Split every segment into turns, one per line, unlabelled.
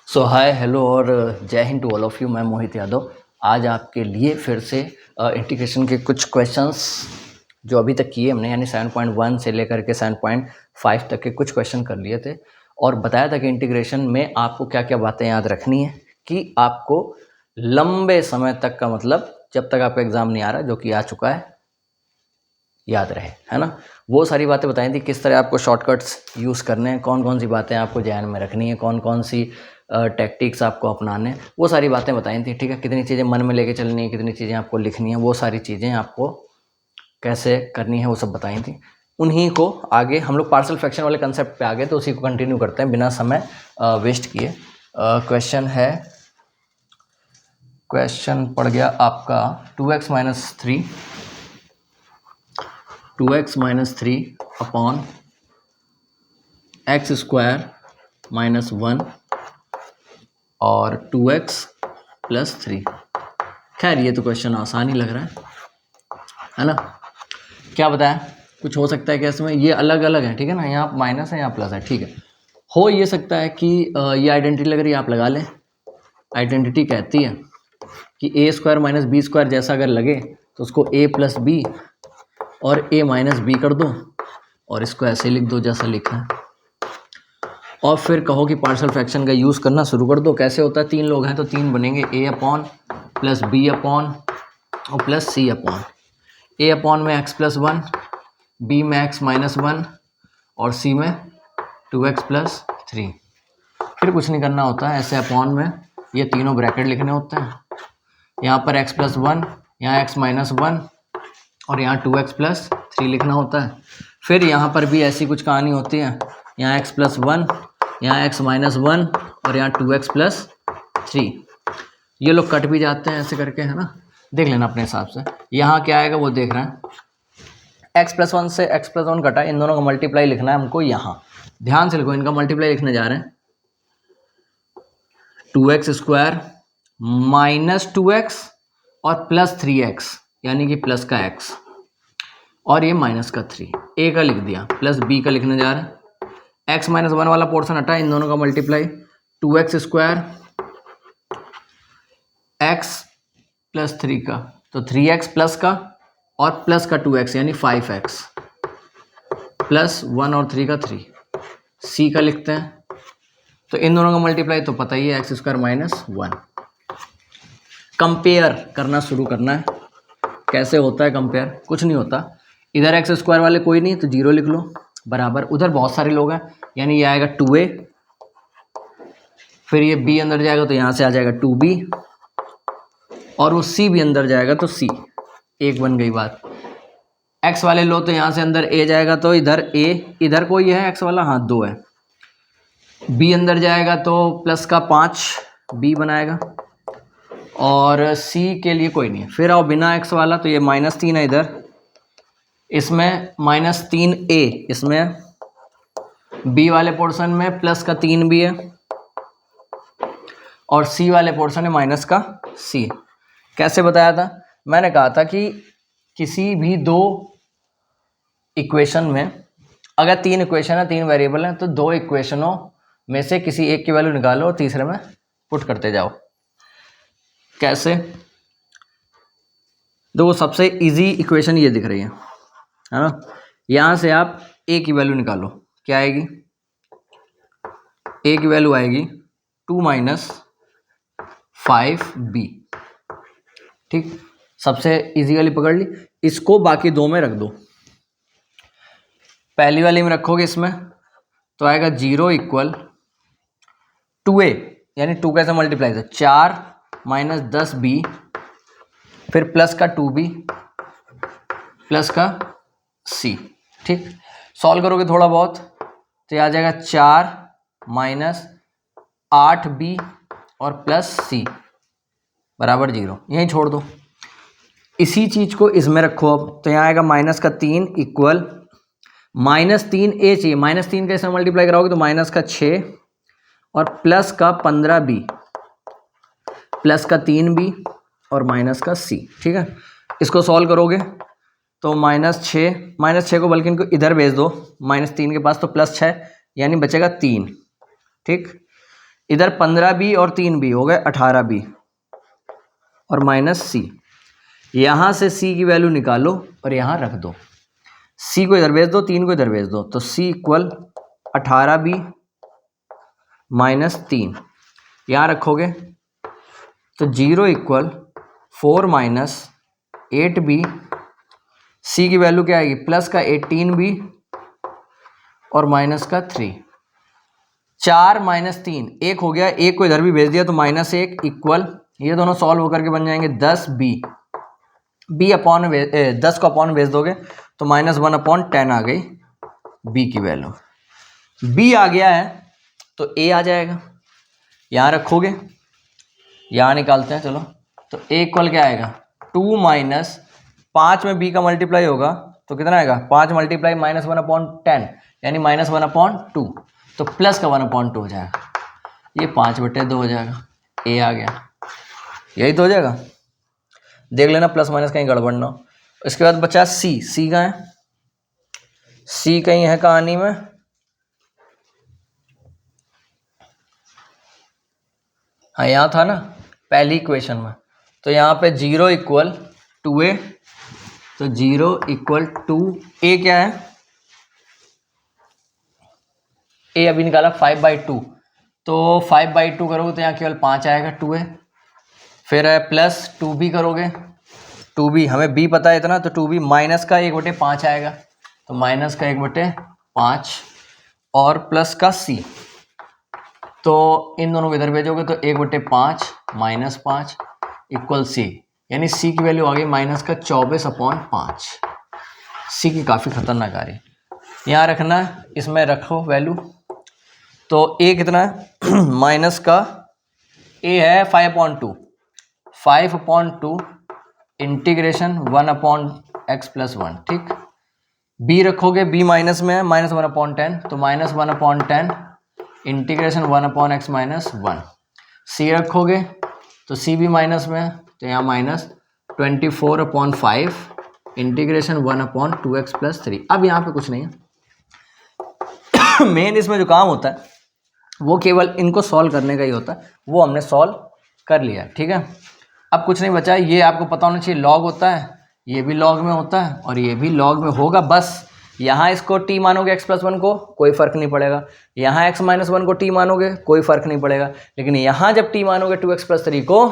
सो हाय hello और जय हिंद टू ऑल ऑफ यू। मैं मोहित यादव आज आपके लिए फिर से इंटीग्रेशन के कुछ क्वेश्चंस जो अभी तक किए हमने, यानी 7.1 से लेकर के 7.5 तक के कुछ क्वेश्चन कर लिए थे और बताया था कि इंटीग्रेशन में आपको क्या क्या बातें याद रखनी है कि आपको लंबे समय तक का, मतलब जब तक आपका एग्ज़ाम नहीं आ रहा, जो कि आ चुका है, याद रहे, है ना। वो सारी बातें बताई थी, किस तरह आपको शॉर्टकट्स यूज़ करने हैं, कौन कौन सी बातें आपको ध्यान में रखनी है, कौन कौन सी टैक्टिक्स आपको अपनाने हैं, वो सारी बातें बताई थी। ठीक है, कितनी चीज़ें मन में लेके चलनी है, कितनी चीज़ें आपको लिखनी है, वो सारी चीज़ें आपको कैसे करनी है, वो सब बताई थी। उन्हीं को आगे हम लोग पार्शियल फ्रैक्शन वाले कंसेप्ट पे आ गए, तो उसी को कंटिन्यू करते हैं बिना समय वेस्ट किए। क्वेश्चन पड़ गया आपका 2x minus three upon x square minus 1 और 2x प्लस 3। खैर ये तो क्वेश्चन आसान ही लग रहा है ना। क्या बताया, कुछ हो सकता है कि इसमें ये अलग अलग है, ठीक है ना, यहाँ माइनस है यहाँ प्लस है, ठीक है। हो ये सकता है कि ये आइडेंटिटी लग रही है, आप लगा लें। आइडेंटिटी कहती है कि ए स्क्वायर माइनस बी स्क्वायर जैसा अगर लगे तो उसको ए प्लस बी और ए माइनस बी कर दो और इसको ऐसे लिख दो जैसा लिखा है, और फिर कहो कि पार्शियल फ्रैक्शन का यूज़ करना शुरू कर दो। कैसे होता है, 3 लोग हैं तो 3 बनेंगे, ए अपॉन प्लस बी अपॉन और प्लस सी अपॉन। ए अपॉन में x प्लस 1, बी में x माइनस 1 और सी में 2x प्लस 3। फिर कुछ नहीं करना होता है, ऐसे अपॉन में ये तीनों ब्रैकेट लिखने होते हैं। यहाँ पर x प्लस 1, यहाँ x माइनस 1 और यहाँ 2x प्लस 3 लिखना होता है। फिर यहाँ पर भी ऐसी कुछ कहानी होती है, यहाँ x प्लस 1, यहाँ x माइनस 1 और यहाँ 2x प्लस 3। ये लोग कट भी जाते हैं ऐसे करके, है ना, देख लेना अपने हिसाब से। यहाँ क्या आएगा वो देख रहे हैं, x प्लस 1 से x प्लस 1 कटा, इन दोनों का मल्टीप्लाई लिखना है हमको। यहाँ ध्यान से लिखो, इनका मल्टीप्लाई लिखने जा रहे हैं। 2x स्क्वायर माइनस 2x और प्लस 3x, यानी कि प्लस का x और ये माइनस का 3। a का लिख दिया, प्लस b का लिखने जा रहे हैं। x माइनस 1 वाला पोर्शन हटा, इन दोनों का multiply 2x square x plus 3 का, तो 3x प्लस का और प्लस का 2x यानी 5x प्लस 1 और 3 का 3। c का लिखते हैं, तो इन दोनों का मल्टीप्लाई तो पता ही है, एक्स स्क्वायर माइनस 1। कंपेयर करना शुरू करना है। कैसे होता है कंपेयर, कुछ नहीं होता, इधर एक्स स्क्वायर वाले कोई नहीं तो 0 लिख लो बराबर, उधर बहुत सारे लोग हैं, यानी ये आएगा 2a, फिर ये b अंदर जाएगा तो यहाँ से आ जाएगा 2b और वो c भी अंदर जाएगा तो c। एक बन गई बात। x वाले लो तो यहाँ से अंदर a जाएगा तो इधर a, इधर कोई है x वाला, हाँ 2 है। b अंदर जाएगा तो प्लस का 5 b बनाएगा और c के लिए कोई नहीं है। फिर आओ बिना x वाला, तो ये माइनस 3 है इधर, इसमें माइनस 3a, इसमें b वाले पोर्शन में प्लस का 3 भी है और c वाले पोर्शन में माइनस का c। कैसे बताया था, मैंने कहा था कि किसी भी दो इक्वेशन में अगर 3 इक्वेशन है, 3 वेरिएबल हैं, तो 2 इक्वेशनों में से किसी एक की वैल्यू निकालो और तीसरे में पुट करते जाओ। कैसे, देखो सबसे इजी इक्वेशन ये दिख रही है ना, यहाँ से आप a की वैल्यू निकालो, क्या आएगी, a की वैल्यू आएगी 2 माइनस 5b। ठीक, सबसे इजी वाली पकड़ ली, इसको बाकी दो में रख दो। पहली वाली में रखोगे इसमें तो आएगा 0 इक्वल 2a, यानी 2 कैसे मल्टीप्लाई है, 4 माइनस 10b, फिर प्लस का 2b प्लस का c। ठीक, सॉल्व करोगे थोड़ा बहुत तो ये आ जाएगा 4 माइनस 8b और प्लस c बराबर 0। यहीं छोड़ दो, इसी चीज को इसमें रखो अब, तो यहाँ आएगा माइनस का 3 इक्वल माइनस 3a चाहिए, माइनस 3 कैसे मल्टीप्लाई कराओगे तो माइनस का 6 और प्लस का 15b प्लस का 3b और माइनस का c। ठीक है, इसको सॉल्व करोगे तो -6 को बल्कि इनको इधर भेज दो, -3 के पास तो +6 यानी बचेगा 3। ठीक, इधर 15b और 3b हो गए 18b और माइनस c। यहां से c की वैल्यू निकालो और यहां रख दो, c को इधर भेज दो, 3 को इधर भेज दो, तो c इक्वल 18b माइनस 3 यहां रखोगे तो 0 इक्वल 4 माइनस 8b। c की वैल्यू क्या आएगी, प्लस का 18b और माइनस का 3। 4 माइनस 3 1 हो गया, एक को इधर भी भेज दिया तो माइनस 1 इक्वल, ये दोनों सॉल्व होकर के बन जाएंगे 10b। b अपॉन 10 को अपॉन भेज दोगे तो माइनस 1 अपॉन 10 आ गई b की वैल्यू। b आ गया है तो a आ जाएगा, यहां रखोगे, यहां निकालते हैं चलो, तो a इक्वल क्या आएगा 2 माइनस 5 में b का मल्टीप्लाई होगा तो कितना आएगा 5 मल्टीप्लाई माइनस 1 अपॉन 10 यानी माइनस 1 अपॉन 2, तो प्लस का 1 अपॉन 2 हो जाएगा, ये 5/2 हो जाएगा, a आ गया, यही तो हो जाएगा। देख लेना प्लस माइनस कहीं गड़बड़ ना हो। इसके बाद बचा c कहाँ है, c कहीं है कहानी में, हाँ यहाँ था ना पहली इक्वेशन में, तो यहाँ पे 0 इक्वल 2a, तो 0 इक्वल 2a क्या है, a अभी निकाला 5/2, तो 5/2 करोगे तो यहाँ केवल 5 आएगा 2a, फिर है प्लस 2b करोगे, 2b हमें b पता है इतना, तो 2b माइनस का 1/5 आएगा, तो माइनस का 1/5 और प्लस का c, तो इन दोनों को इधर भेजोगे तो 1/5 माइनस 5 इक्वल c, यानी c की वैल्यू आ गई माइनस का 24/5। c की काफ़ी खतरनाक आ रही है, यहाँ रखना, इसमें रखो वैल्यू, तो a कितना है माइनस का a है 5/2, 5/2 इंटीग्रेशन 1/x+1, ठीक। b रखोगे, b माइनस में है, माइनस 1/10, तो माइनस 1/10 इंटीग्रेशन 1/x-1। c रखोगे तो c भी माइनस में है, तो यहाँ माइनस 24/5 इंटीग्रेशन 1/2x+3। अब यहाँ पे कुछ नहीं है मेन इसमें जो काम होता है वो केवल इनको सॉल्व करने का ही होता है, वो हमने सॉल्व कर लिया, ठीक है। अब कुछ नहीं बचा, ये आपको पता होना चाहिए लॉग होता है, ये भी लॉग में होता है और ये भी लॉग में होगा, बस यहाँ इसको t मानोगे x+1 को कोई फर्क नहीं पड़ेगा, यहाँ x-1 को t मानोगे कोई फर्क नहीं पड़ेगा, लेकिन यहाँ जब t मानोगे 2x+3 को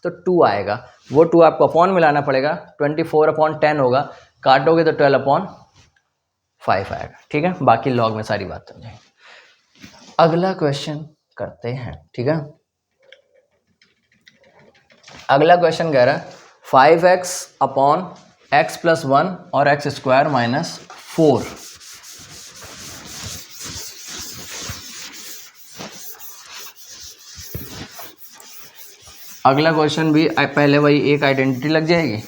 तो 2 आएगा, वो 2 आपको अपॉन मिलाना पड़ेगा, 24/10 होगा, काटोगे तो 12/5 आएगा, ठीक है। बाकी लॉग में सारी बात हो जाएगी। अगला क्वेश्चन करते हैं, ठीक है। अगला क्वेश्चन कह रहा है 5x/x+1 और x² - 4। अगला क्वेश्चन भी पहले वही एक आइडेंटिटी लग जाएगी,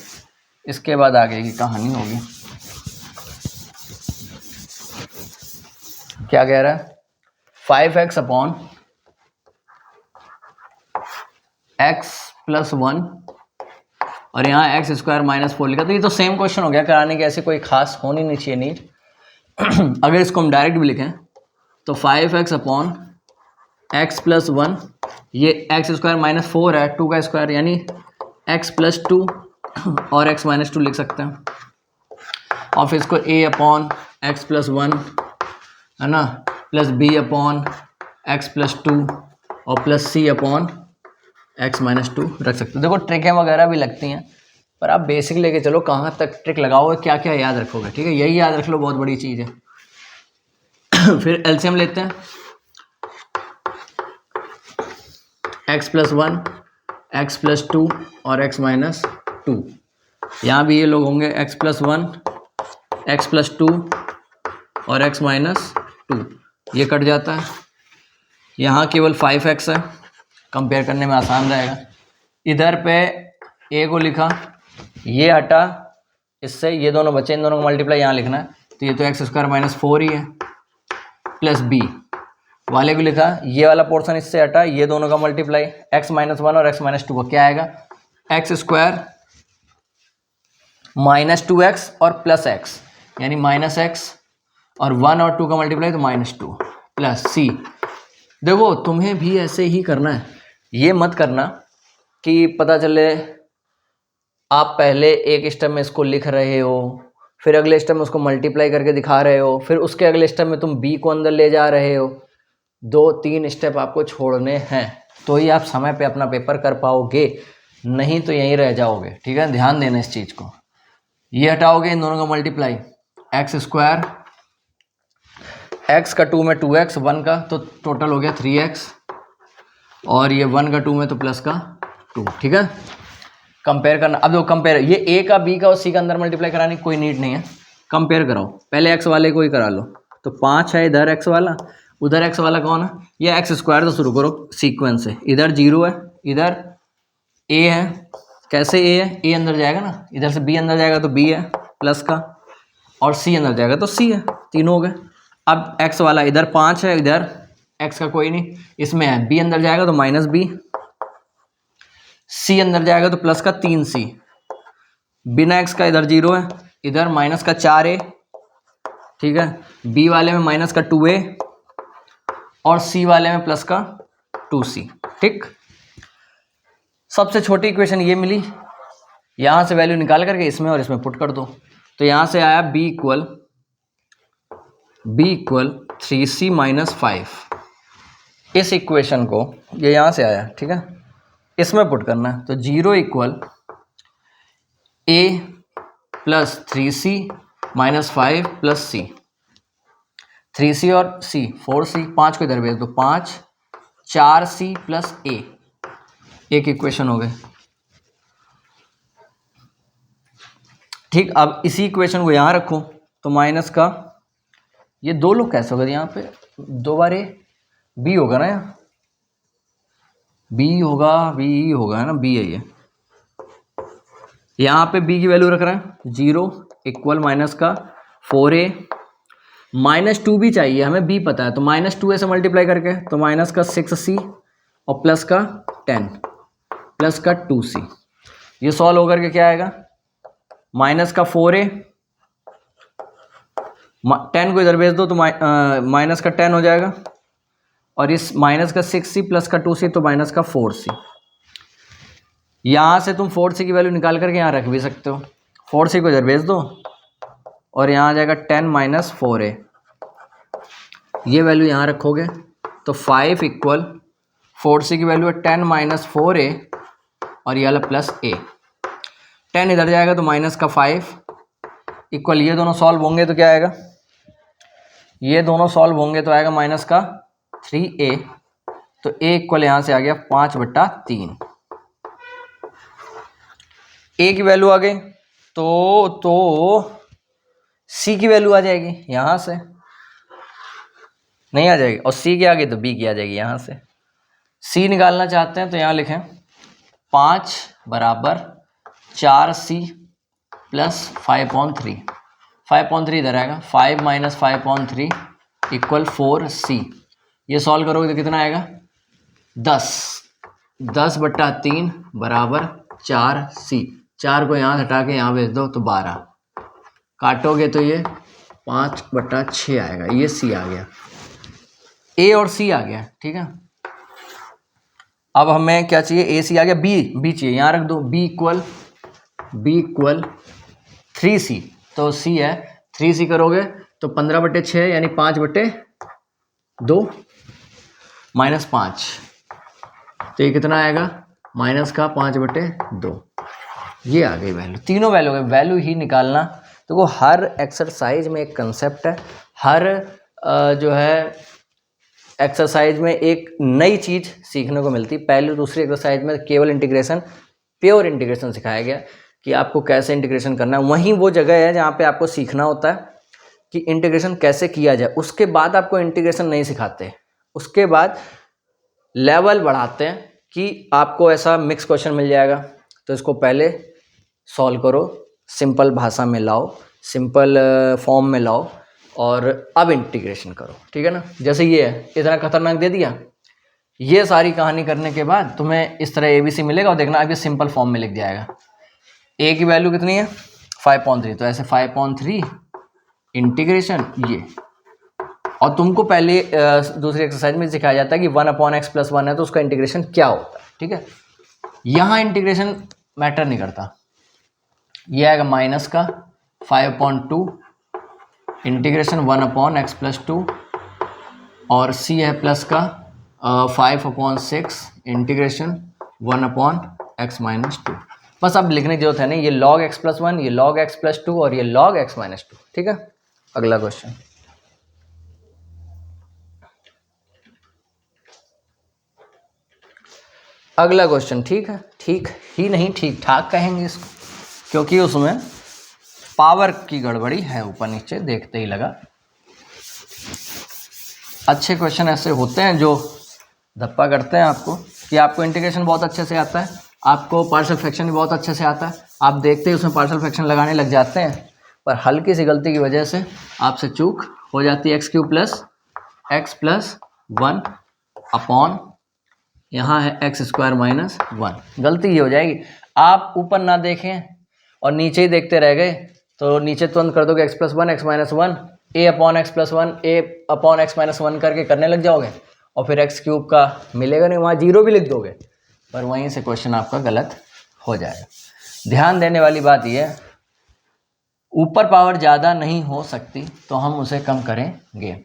इसके बाद आगे की कहानी होगी। क्या कह रहा है 5x/x+1 और यहाँ x² - 4 लिखा, तो ये तो सेम क्वेश्चन हो गया, कराने की ऐसी कोई खास होनी नहीं चाहिए नीड। अगर इसको हम डायरेक्ट भी लिखें तो 5x/x+1, ये x² - 4 है, 2 का स्क्वायर यानी x+2 और x-2 लिख सकते हैं, और फिर इसको a/x+1 है ना, प्लस b/x+2 और प्लस c/x-2 रख सकते हो। देखो ट्रिकें वगैरह भी लगती हैं, पर आप बेसिक लेके चलो, कहाँ तक ट्रिक लगाओगे, क्या क्या याद रखोगे, ठीक है, यही याद रख लो, बहुत बड़ी चीज़ है। फिर एलसीएम लेते हैं, x+1 x+2 और x-2, यहाँ भी ये लोग होंगे x+1 x+2 और x-2, ये कट जाता है, यहाँ केवल 5x है, कंपेयर करने में आसान रहेगा। इधर पे a को लिखा, ये हटा, इससे ये दोनों बचे, इन दोनों को मल्टीप्लाई यहाँ लिखना है, तो ये तो x² - 4 ही है, प्लस b वाले को लिखा, ये वाला पोर्शन इससे हटा, ये दोनों का मल्टीप्लाई x-1 और x-2 को क्या आएगा, x² - 2x और प्लस x यानी -x, और 1 और 2 का मल्टीप्लाई तो -2 प्लस c, देखो तुम्हें भी ऐसे ही करना है, ये मत करना कि पता चले आप पहले एक स्टेप में इसको लिख रहे हो, फिर अगले स्टेप में उसको मल्टीप्लाई करके दिखा रहे हो, फिर उसके अगले स्टेप में तुम बी को अंदर ले जा रहे हो। 2-3 स्टेप आपको छोड़ने हैं, तो ही आप समय पे अपना पेपर कर पाओगे, नहीं तो यहीं रह जाओगे। ठीक है, ध्यान देना इस चीज़ को। ये हटाओगे इन दोनों का मल्टीप्लाई, एक्स स्क्वायर, एक्स का 2 में 2x, 1 का तो टोटल हो गया 3x, और ये 1 का 2 में तो प्लस का 2। ठीक है, कंपेयर करना। अब देखो कंपेयर, ये a का b का और c का अंदर मल्टीप्लाई कराने की कोई नीड नहीं है, कंपेयर कराओ। पहले x वाले को ही करा लो, तो 5 है इधर x वाला, उधर x वाला कौन है, ये एक्स स्क्वायर। तो शुरू करो सीक्वेंस से, इधर 0 है, इधर a है। कैसे a है, a अंदर जाएगा ना, इधर से b अंदर जाएगा तो b है प्लस का, और c अंदर जाएगा तो c है, तीनों हो गए। अब x वाला इधर 5 है, इधर x का कोई नहीं, इसमें है b अंदर जाएगा तो माइनस b, c अंदर जाएगा तो प्लस का 3c, बिना x का इधर 0 है, इधर माइनस का 4a। ठीक है, b वाले में माइनस का 2a और c वाले में प्लस का 2c। ठीक, सबसे छोटी इक्वेशन ये मिली, यहां से वैल्यू निकाल करके इसमें और इसमें पुट कर दो, तो यहां से आया b इक्वल 3c माइनस 5। इस इक्वेशन को ये यहां से आया, ठीक है, इसमें पुट करना है, तो 0 equal a plus 3c minus 5 plus c, 3c और c 4c, 5 को इधर भेज दो, 5 4c प्लस a, एक इक्वेशन हो गई। ठीक, अब इसी इक्वेशन को यहाँ रखो, तो माइनस का ये 2 लोग कैसे होगा, यहाँ पे 2 बार a, b होगा ना, यहाँ b होगा, b होगा, है ना, b है ये। यहाँ पे b की वैल्यू रख रहे हैं 0 इक्वल माइनस का 4a, माइनस 2 भी चाहिए हमें, b पता है, तो माइनस 2a से मल्टीप्लाई करके, तो माइनस का 6c और प्लस का 10 प्लस का 2c। ये सॉल्व होकर के क्या आएगा, माइनस का 4a, 10 को इधर भेज दो तो माइनस का 10 हो जाएगा, और इस माइनस का 6c प्लस का 2c तो माइनस का 4c। यहाँ से तुम 4c की वैल्यू निकाल करके यहाँ रख भी सकते हो, 4c को इधर भेज दो और यहाँ आ जाएगा 10 माइनस 4a, ये वैल्यू यहाँ रखोगे तो 5 इक्वल 4c की वैल्यू है 10 माइनस 4a और ये वाला प्लस a, 10 इधर जाएगा तो माइनस का 5 इक्वल, ये दोनों सॉल्व होंगे तो क्या आएगा, ये दोनों सॉल्व होंगे तो आएगा माइनस का 3a, तो a इक्वल यहाँ से आ गया 5/3। a की वैल्यू आ गई तो c की वैल्यू आ जाएगी यहाँ से, नहीं आ जाएगी, और c की आ गई तो b की आ जाएगी यहाँ से। c निकालना चाहते हैं तो यहाँ लिखें 5 बराबर 4c प्लस 5/3, 5/3 इधर आएगा, 5 माइनस 5/3 इक्वल 4c। ये सॉल्व करोगे तो कितना आएगा 10/3 बराबर 4c। 4 को यहाँ हटा के यहाँ भेज दो तो 12, काटोगे तो ये 5/6 आएगा, ये c आ गया, a और c आ गया। ठीक है, अब हमें क्या चाहिए, a c आ गया, b चाहिए, यहाँ रख दो, b इक्वल 3c, तो c है, 3c करोगे तो 15/6 यानी 5/2 माइनस 5, तो ये कितना आएगा माइनस का 5/2। ये आ गई वैल्यू, तीनों वैल्यू है, वैल्यू ही निकालना। तो हर एक्सरसाइज में एक कंसेप्ट है, हर जो है एक्सरसाइज में एक नई चीज़ सीखने को मिलती। पहले दूसरी एक्सरसाइज में केवल इंटीग्रेशन, प्योर इंटीग्रेशन सिखाया गया कि आपको कैसे इंटीग्रेशन करना है। वहीं वो जगह है जहाँ पे आपको सीखना होता है कि इंटीग्रेशन कैसे किया जाए। उसके बाद आपको इंटीग्रेशन नहीं सिखाते, उसके बाद लेवल बढ़ाते हैं कि आपको ऐसा मिक्स क्वेश्चन मिल जाएगा, तो इसको पहले सॉल्व करो, सिंपल भाषा में लाओ, सिंपल फॉर्म में लाओ, और अब इंटीग्रेशन करो। ठीक है ना, जैसे ये है, इतना खतरनाक दे दिया, ये सारी कहानी करने के बाद तुम्हें इस तरह ABC मिलेगा, और देखना अब ये सिंपल फॉर्म में लिख जाएगा। a की वैल्यू कितनी है 5/3, तो ऐसे 5/3 इंटीग्रेशन ये और तुमको पहले दूसरी एक्सरसाइज में सिखाया जाता है कि 1/x+1 है तो उसका इंटीग्रेशन क्या होता है, ठीक है। यहाँ इंटीग्रेशन मैटर नहीं करता, ये आएगा माइनस का 5/2 इंटीग्रेशन 1/x+2 और c है प्लस का 5/6 इंटीग्रेशन 1/x-2। बस अब लिखने की जरूरत है नहीं, ये log x+1, ये log x+2 और ये log x-2, ठीक है। अगला क्वेश्चन, अगला क्वेश्चन ठीक है, ठीक ही नहीं ठीक ठाक कहेंगे इसको, क्योंकि उसमें पावर की गड़बड़ी है, ऊपर नीचे देखते ही लगा। अच्छे क्वेश्चन ऐसे होते हैं जो धप्पा करते हैं आपको कि आपको इंटीग्रेशन बहुत अच्छे से आता है, आपको पार्शियल फ्रैक्शन भी बहुत अच्छे से आता है, आप देखते ही उसमें पार्शियल फ्रैक्शन लगाने लग जाते हैं, पर हल्की सी गलती की वजह से आपसे चूक हो जाती है। x³ + x+1 यहाँ है x² - 1। गलती ये हो जाएगी, आप ऊपर ना देखें और नीचे ही देखते रह गए तो नीचे तुरंत कर दोगे x+1 x-1 a/x+1 a/x-1 करके करने लग जाओगे और फिर x³ का मिलेगा नहीं, वहाँ 0 भी लिख दोगे, पर वहीं से क्वेश्चन आपका गलत हो जाएगा। ध्यान देने वाली बात यह है, ऊपर पावर ज़्यादा नहीं हो सकती तो हम उसे कम करेंगे।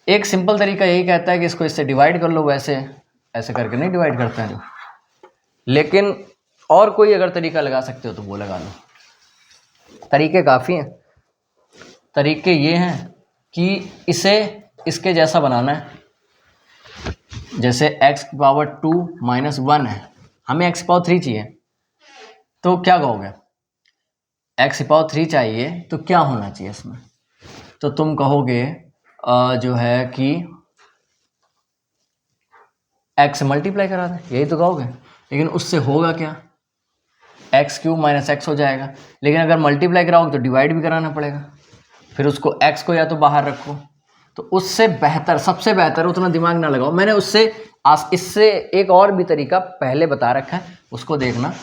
एक सिंपल तरीका यही कहता है कि इसको इससे डिवाइड कर लो, वैसे ऐसे करके नहीं डिवाइड करते हैं जो, लेकिन और कोई अगर तरीका लगा सकते हो तो वो लगा लो। तरीके काफ़ी हैं। तरीके ये हैं कि इसे इसके जैसा बनाना है, जैसे x⁻2 - 1 है, हमें x⁻3 चाहिए, तो क्या कहोगे? x⁻3 चाहिए तो क्या होना चाहिए इसमें? तो तुम कहोगे जो है कि x से मल्टीप्लाई करा दें, यही तो कहोगे। लेकिन उससे होगा क्या? x³ - x हो जाएगा, लेकिन अगर मल्टीप्लाई कराओगे तो डिवाइड भी कराना पड़ेगा, फिर उसको x को या तो बाहर रखो। तो उससे बेहतर, सबसे बेहतर, उतना दिमाग ना लगाओ, मैंने इससे एक और भी तरीका पहले बता रखा है, उसको देखना,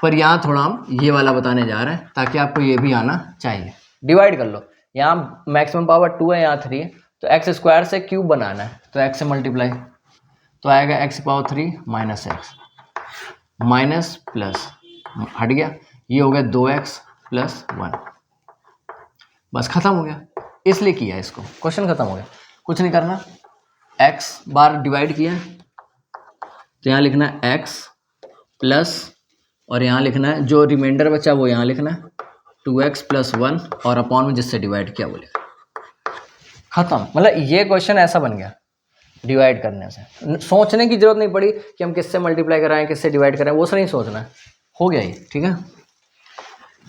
पर यहाँ थोड़ा हम ये वाला बताने जा रहे हैं ताकि आपको ये भी आना चाहिए। डिवाइड कर लो, यहाँ मैक्सिमम पावर 2 है, यहाँ 3 है, तो x² से क्यूब बनाना है, तो x से मल्टीप्लाई, तो आएगा x⁻3 - x माइनस प्लस हट गया, ये हो गया 2x + 1, बस खत्म हो गया। इसलिए किया इसको, क्वेश्चन खत्म हो गया, कुछ नहीं करना। x बार डिवाइड किया तो यहाँ लिखना है x प्लस, और यहाँ लिखना है जो रिमाइंडर बचा वो यहाँ लिखना है 2x + 1 और अपॉन में जिससे डिवाइड किया वो लिखा, खत्म। मतलब ये क्वेश्चन ऐसा बन गया डिवाइड करने से, सोचने की जरूरत नहीं पड़ी कि हम किससे मल्टीप्लाई कराएं किससे डिवाइड कराएं, वो से नहीं सोचना है, हो गया ये, ठीक है।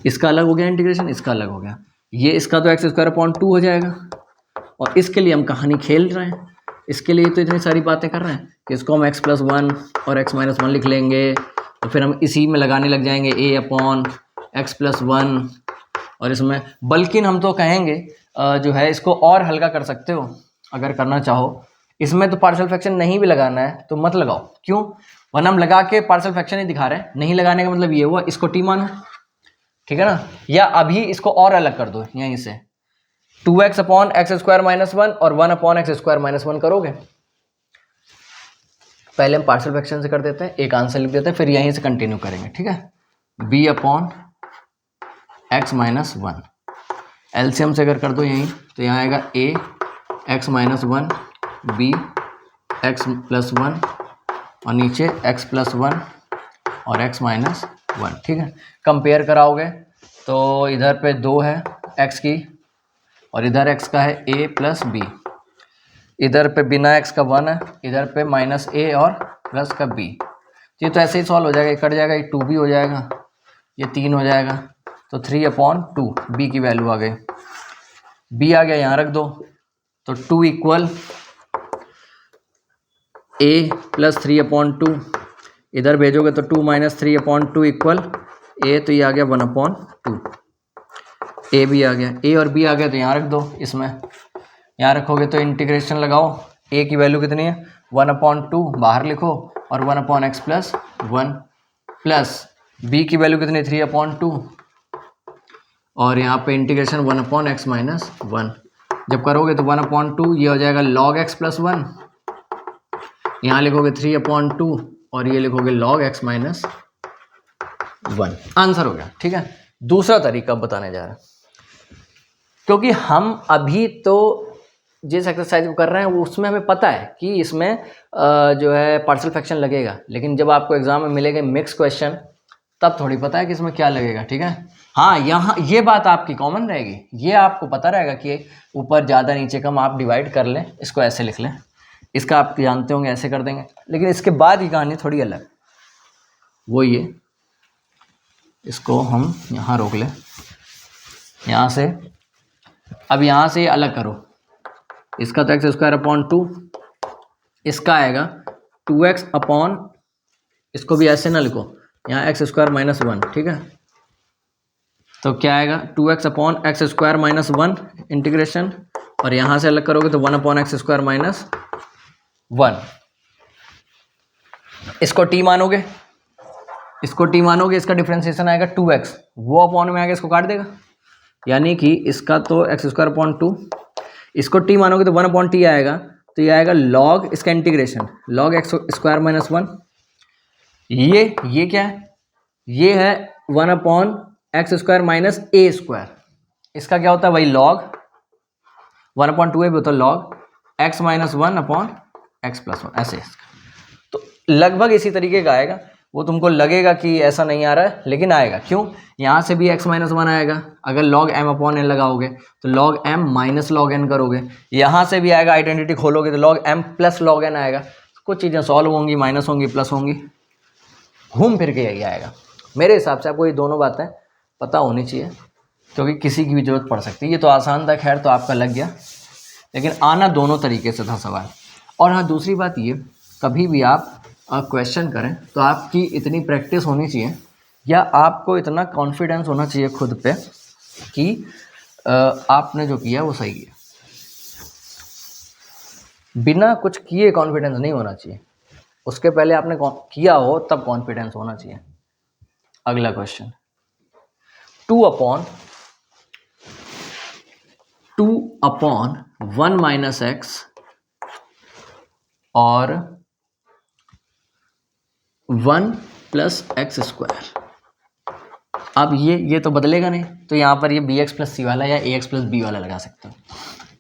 इसका अलग हो गया इंटीग्रेशन, इसका अलग हो गया, ये इसका तो x² / 2 हो जाएगा, और इसके लिए हम कहानी खेल रहे हैं, इसके लिए तो इतनी सारी बातें कर रहे हैं कि इसको हम x+1 और x-1 लिख लेंगे, तो फिर हम इसी में लगाने लग जाएंगे a/x+1, और इसमें बल्कि हम तो कहेंगे जो है इसको और हल्का कर सकते हो अगर करना चाहो, इसमें तो पार्शियल फ्रैक्शन नहीं भी लगाना है तो मत लगाओ, क्यों? वरना हम लगा के पार्शियल फ्रैक्शन ही दिखा रहे हैं, नहीं लगाने का मतलब ये हुआ इसको t मानो, ठीक है ना। या अभी इसको और अलग कर दो, यहीं से 2x/x² - 1 और 1/x² - 1 करोगे। पहले हम पार्शियल फ्रैक्शन से कर देते हैं, एक आंसर लिख देते हैं, फिर यहीं से कंटिन्यू करेंगे, ठीक है। b/x - 1 एलसीएम से अगर कर दो यहीं, तो यहाँ आएगा a(x - 1) b(x+1) और नीचे x+1 और x - 1, ठीक है। कंपेयर कराओगे तो इधर पे 2 है x की और इधर x का है a + b, इधर पे बिना x का 1 है, इधर पे -a और प्लस का b। ये तो ऐसे ही सॉल्व हो जाएगा, ये कट जाएगा, ये 2b हो जाएगा, ये 3 हो जाएगा, तो 3/2 b की वैल्यू आ गई, b आ गया यहाँ रख दो, तो 2 = a + 3/2, इधर भेजोगे तो 2 - 3/2 = a, तो ये आ गया 1/2, a भी आ गया, a और b आ गया, तो यहाँ रख दो, इसमें यहाँ रखोगे तो इंटीग्रेशन लगाओ, a की वैल्यू कितनी है 1/2 बाहर लिखो और 1/x+1 प्लस b की वैल्यू कितनी 3/2 और यहाँ पे इंटीग्रेशन 1/x - 1, जब करोगे तो 1/2 ये हो जाएगा log x प्लस 1, यहाँ लिखोगे 3/2 और ये लिखोगे log x माइनस 1। आंसर हो गया। ठीक है, दूसरा तरीका बताने जा रहा है, क्योंकि हम अभी तो जिस एक्सरसाइज को कर रहे हैं वो उसमें हमें पता है कि इसमें जो है पार्शियल फ्रैक्शन लगेगा, लेकिन जब आपको एग्जाम में मिलेगा मिक्स क्वेश्चन तब थोड़ी पता है कि इसमें क्या लगेगा। ठीक है, हाँ यहाँ ये बात आपकी कॉमन रहेगी, ये आपको पता रहेगा कि ऊपर ज़्यादा नीचे कम आप डिवाइड कर लें, इसको ऐसे लिख लें, इसका आप जानते होंगे ऐसे कर देंगे, लेकिन इसके बाद की कहानी थोड़ी अलग। वो ये इसको हम यहाँ रोक लें, यहाँ से अब यहाँ से अलग करो, इसका तो x²/2, इसका आएगा 2x अपॉन, इसको भी ऐसे ना लिखो, यहाँ x² माइनस 1। ठीक है, तो क्या आएगा 2x upon x² minus 1 integration, और यहाँ से अलग करोगे तो 1/x² माइनस 1। इसको t मानोगे, इसको t मानोगे, इसका डिफ्रेंसिएशन आएगा 2x, वो अपॉन में आएगा, इसको काट देगा, यानी कि इसका तो x²/2, इसको t मानोगे तो 1/t आएगा, तो ये आएगा log, इसका इंटीग्रेशन log x² माइनस 1। ये क्या है, ये है 1/x² माइनस a², इसका क्या होता है वही log 1/2 भी होता है log x minus 1/x plus 1, ऐसे। तो लगभग इसी तरीके का आएगा, वो तुमको लगेगा कि ऐसा नहीं आ रहा है, लेकिन आएगा। क्यों, यहाँ से भी x माइनस 1 आएगा, अगर log m/n लगाओगे तो log m minus log n करोगे, यहाँ से भी आएगा, आइडेंटिटी खोलोगे तो log m plus log n आएगा। कुछ चीज़ें सॉल्व होंगी, माइनस होंगी, प्लस होंगी, घूम फिर के यही आएगा। मेरे हिसाब से आपको ये दोनों बातें पता होनी चाहिए, क्योंकि किसी की भी जरूरत पड़ सकती है। ये तो आसान था, खैर तो आपका लग गया, लेकिन आना दोनों तरीके से था सवाल। और हाँ, दूसरी बात ये, कभी भी आप क्वेश्चन करें तो आपकी इतनी प्रैक्टिस होनी चाहिए, या आपको इतना कॉन्फिडेंस होना चाहिए खुद पे कि आपने जो किया वो सही किया। बिना कुछ किए कॉन्फिडेंस नहीं होना चाहिए, उसके पहले आपने किया हो तब कॉन्फिडेंस होना चाहिए। अगला क्वेश्चन, 2/1 माइनस x और 1 प्लस x²। अब ये तो बदलेगा नहीं, तो यहाँ पर ये bx प्लस सी वाला या ax प्लस बी वाला लगा सकते हो,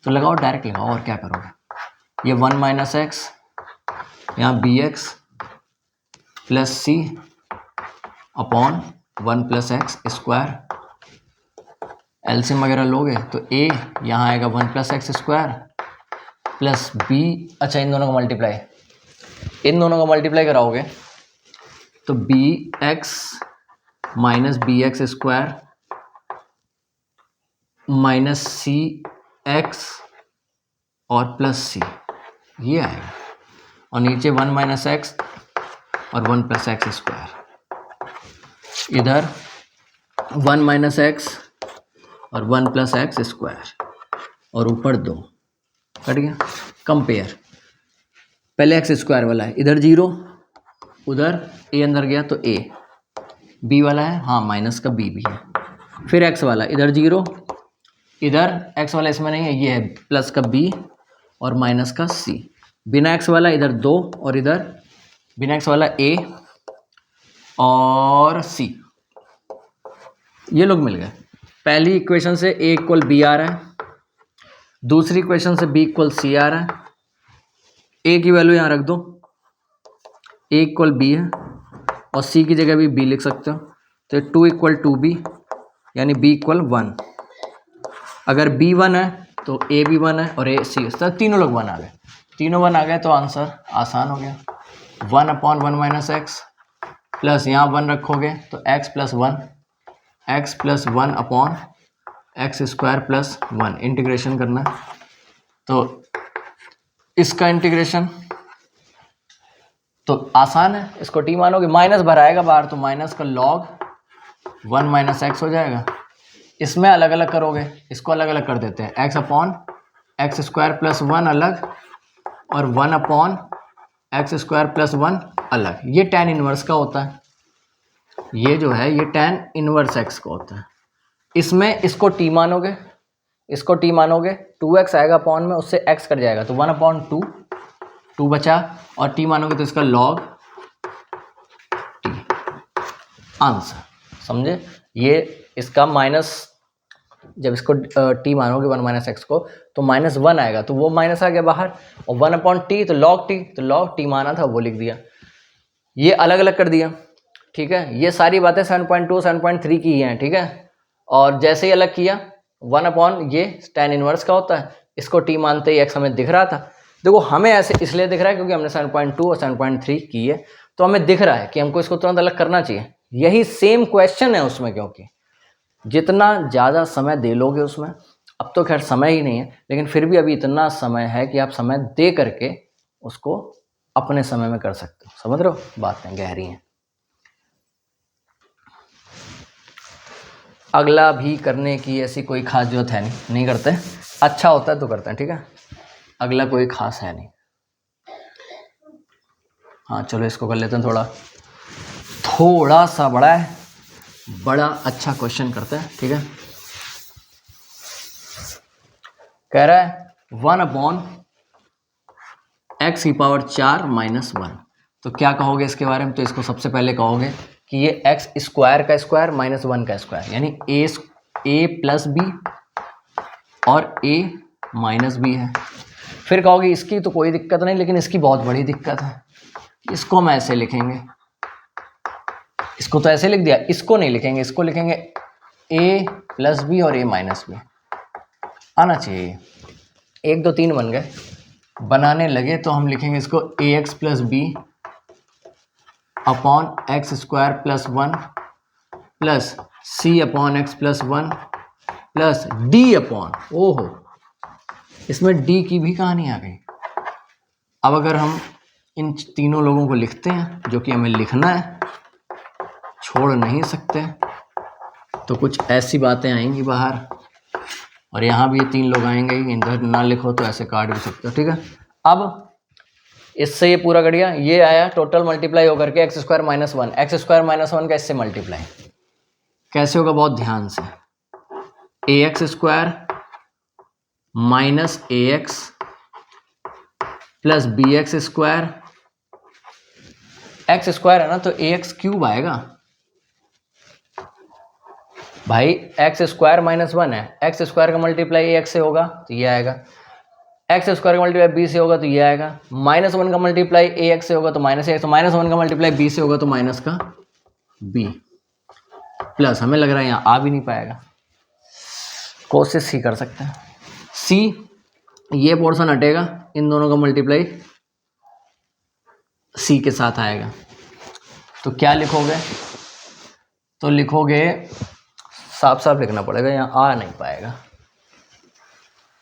तो लगाओ, डायरेक्ट लगाओ, और क्या करोगे, ये 1 माइनस एक्स, यहाँ bx प्लस सी अपॉन 1 प्लस x², एलसीएम वगैरह लोगे तो a यहाँ आएगा 1 प्लस x² प्लस b, अच्छा इन दोनों का मल्टीप्लाई कराओगे तो bx minus bx² minus cx और प्लस c, ये आएगा, और नीचे 1 माइनस x और 1 प्लस x², इधर 1 माइनस x और 1 प्लस x², और ऊपर 2, कट गया। कंपेयर, पहले x² वाला है, इधर 0, उधर a अंदर गया तो a, b वाला है, हाँ माइनस का b भी है, फिर x वाला, इधर 0, इधर x वाला इसमें नहीं है, ये है प्लस का b और माइनस का c, बिना x वाला इधर 2, और इधर बिना x वाला a और c, ये लोग मिल गए। पहली इक्वेशन से a इक्वल b आ रहा है, दूसरी इक्वेशन से b इक्वल c आ रहा है, a की वैल्यू यहाँ रख दो, a इक्वल b है, और c की जगह भी b लिख सकते हो, तो 2 इक्वल 2b, यानी b इक्वल 1। अगर b 1 है तो a भी 1 है और a c, तब तीनों लोग 1 आ गए, तीनों 1 आ गए तो आंसर आसान हो गया। 1/1 माइनस एक्स प्लस यहाँ 1 रखोगे तो x plus 1, x plus 1 upon x² plus 1, integration करना है तो इसका इंटीग्रेशन तो आसान है, इसको t मानोगे, माइनस भराएगा बाहर तो माइनस का log 1 माइनस एक्स हो जाएगा। इसमें अलग अलग करोगे, इसको अलग अलग कर देते हैं, x अपॉन x² प्लस 1 अलग और 1 अपॉन x² प्लस 1 अलग। ये tan इनवर्स का होता है, ये जो है ये tan इनवर्स x का होता है। इसमें इसको t मानोगे, इसको t मानोगे 2x आएगा अपॉन में, उससे x कट जाएगा तो 1/2, 2 बचा, और t मानोगे तो इसका log t, आंसर। समझे? ये इसका माइनस, जब इसको t मानोगे 1 - x को तो -1 आएगा, तो वो माइनस आ गया बाहर, और 1/t तो log t, तो log t माना था वो लिख दिया। ये अलग अलग कर दिया, ठीक है। ये सारी बातें 7.2 7.3 की हैं, ठीक है। और जैसे ही अलग किया 1/, ये tan इनवर्स का होता है, इसको t मानते ही x हमें दिख रहा था। देखो हमें ऐसे इसलिए दिख रहा है क्योंकि हमने 7.2 और 7.3 की है, तो हमें दिख रहा है कि हमको इसको तुरंत अलग करना चाहिए। यही सेम क्वेश्चन है उसमें, क्योंकि जितना ज़्यादा समय दे लोगे उसमें, अब तो खैर समय ही नहीं है, लेकिन फिर भी अभी इतना समय है कि आप समय दे करके उसको अपने समय में कर सकते हो। समझ रहे हो? बातें गहरी हैं। अगला भी करने की ऐसी कोई खास जरूरत है नहीं करते, अच्छा होता है तो करते हैं, ठीक है। अगला कोई खास है नहीं। हाँ चलो इसको कर लेते हैं, थोड़ा सा बड़ा है, बड़ा अच्छा क्वेश्चन करते हैं, ठीक है। कह रहा है 1/x⁴ - 1, तो क्या कहोगे इसके बारे में? तो इसको सबसे पहले कहोगे कि ये x² का स्क्वायर - 1 का स्क्वायर, यानी a + b और a - b है। फिर कहोगे इसकी तो कोई दिक्कत नहीं, लेकिन इसकी बहुत बड़ी दिक्कत है, इसको हम ऐसे लिखेंगे, इसको तो ऐसे लिख दिया, इसको नहीं लिखेंगे, इसको लिखेंगे a + b और a - b, आना चाहिए। 1 2 3 बन गए, बनाने लगे तो हम लिखेंगे इसको ax + b upon x² + 1 plus c/x + 1 plus d/, ओहो इसमें d की भी कहानी आ गई। अब अगर हम इन तीनों लोगों को लिखते हैं, जो कि हमें लिखना है, छोड़ नहीं सकते, तो कुछ ऐसी बातें आएंगी बाहर, और यहाँ भी ये 3 लोग आएंगे, इधर ना लिखो तो ऐसे काट भी सकते हो, ठीक है। अब इससे ये पूरा कट गया, ये आया टोटल मल्टीप्लाई होकर के x² - 1, x² - 1 का इससे मल्टीप्लाई कैसे होगा? बहुत ध्यान से, ax² - ax plus bx², x² है ना तो ax³ आएगा भाई, x² - 1 है, x² का मल्टीप्लाई ax से होगा तो ये आएगा, x² का मल्टीप्लाई b से होगा तो ये आएगा, -1 का मल्टीप्लाई ax से होगा तो -ax, तो -1 का मल्टीप्लाई b से होगा तो माइनस का b, प्लस हमें लग रहा है यहाँ आ भी नहीं पाएगा, कोशिश ही कर सकते हैं। c, ये पोर्शन हटेगा, इन दोनों का मल्टीप्लाई c के साथ आएगा, तो क्या लिखोगे? तो लिखोगे, साफ साफ लिखना पड़ेगा, यहाँ आ नहीं पाएगा,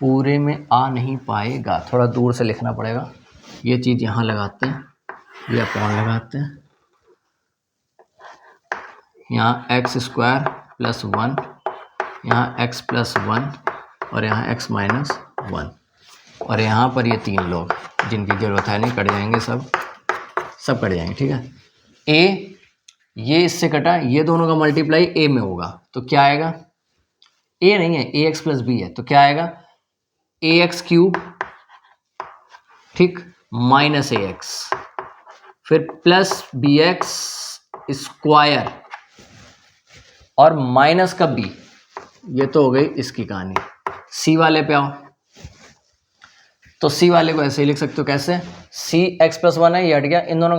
पूरे में आ नहीं पाएगा, थोड़ा दूर से लिखना पड़ेगा। ये चीज़ यहाँ लगाते हैं, ये अपॉन लगाते हैं, यहाँ x² + 1, यहाँ x + 1 और यहाँ x - 1, और यहाँ पर ये 3 लोग जिनकी ज़रूरत है नहीं, कट जाएंगे, सब कट जाएंगे, ठीक है। a, ये इससे कटा, ये दोनों का मल्टीप्लाई a में होगा तो क्या आएगा? a नहीं है, ax + b है, तो क्या आएगा? ax³, ठीक, -ax, फिर प्लस bx² और माइनस का b, ये तो हो गई इसकी कहानी। c वाले पे आओ, तो c वाले को ऐसे ही लिख सकते हो, कैसे? c x + 1 है, ये हट गया, इन दोनों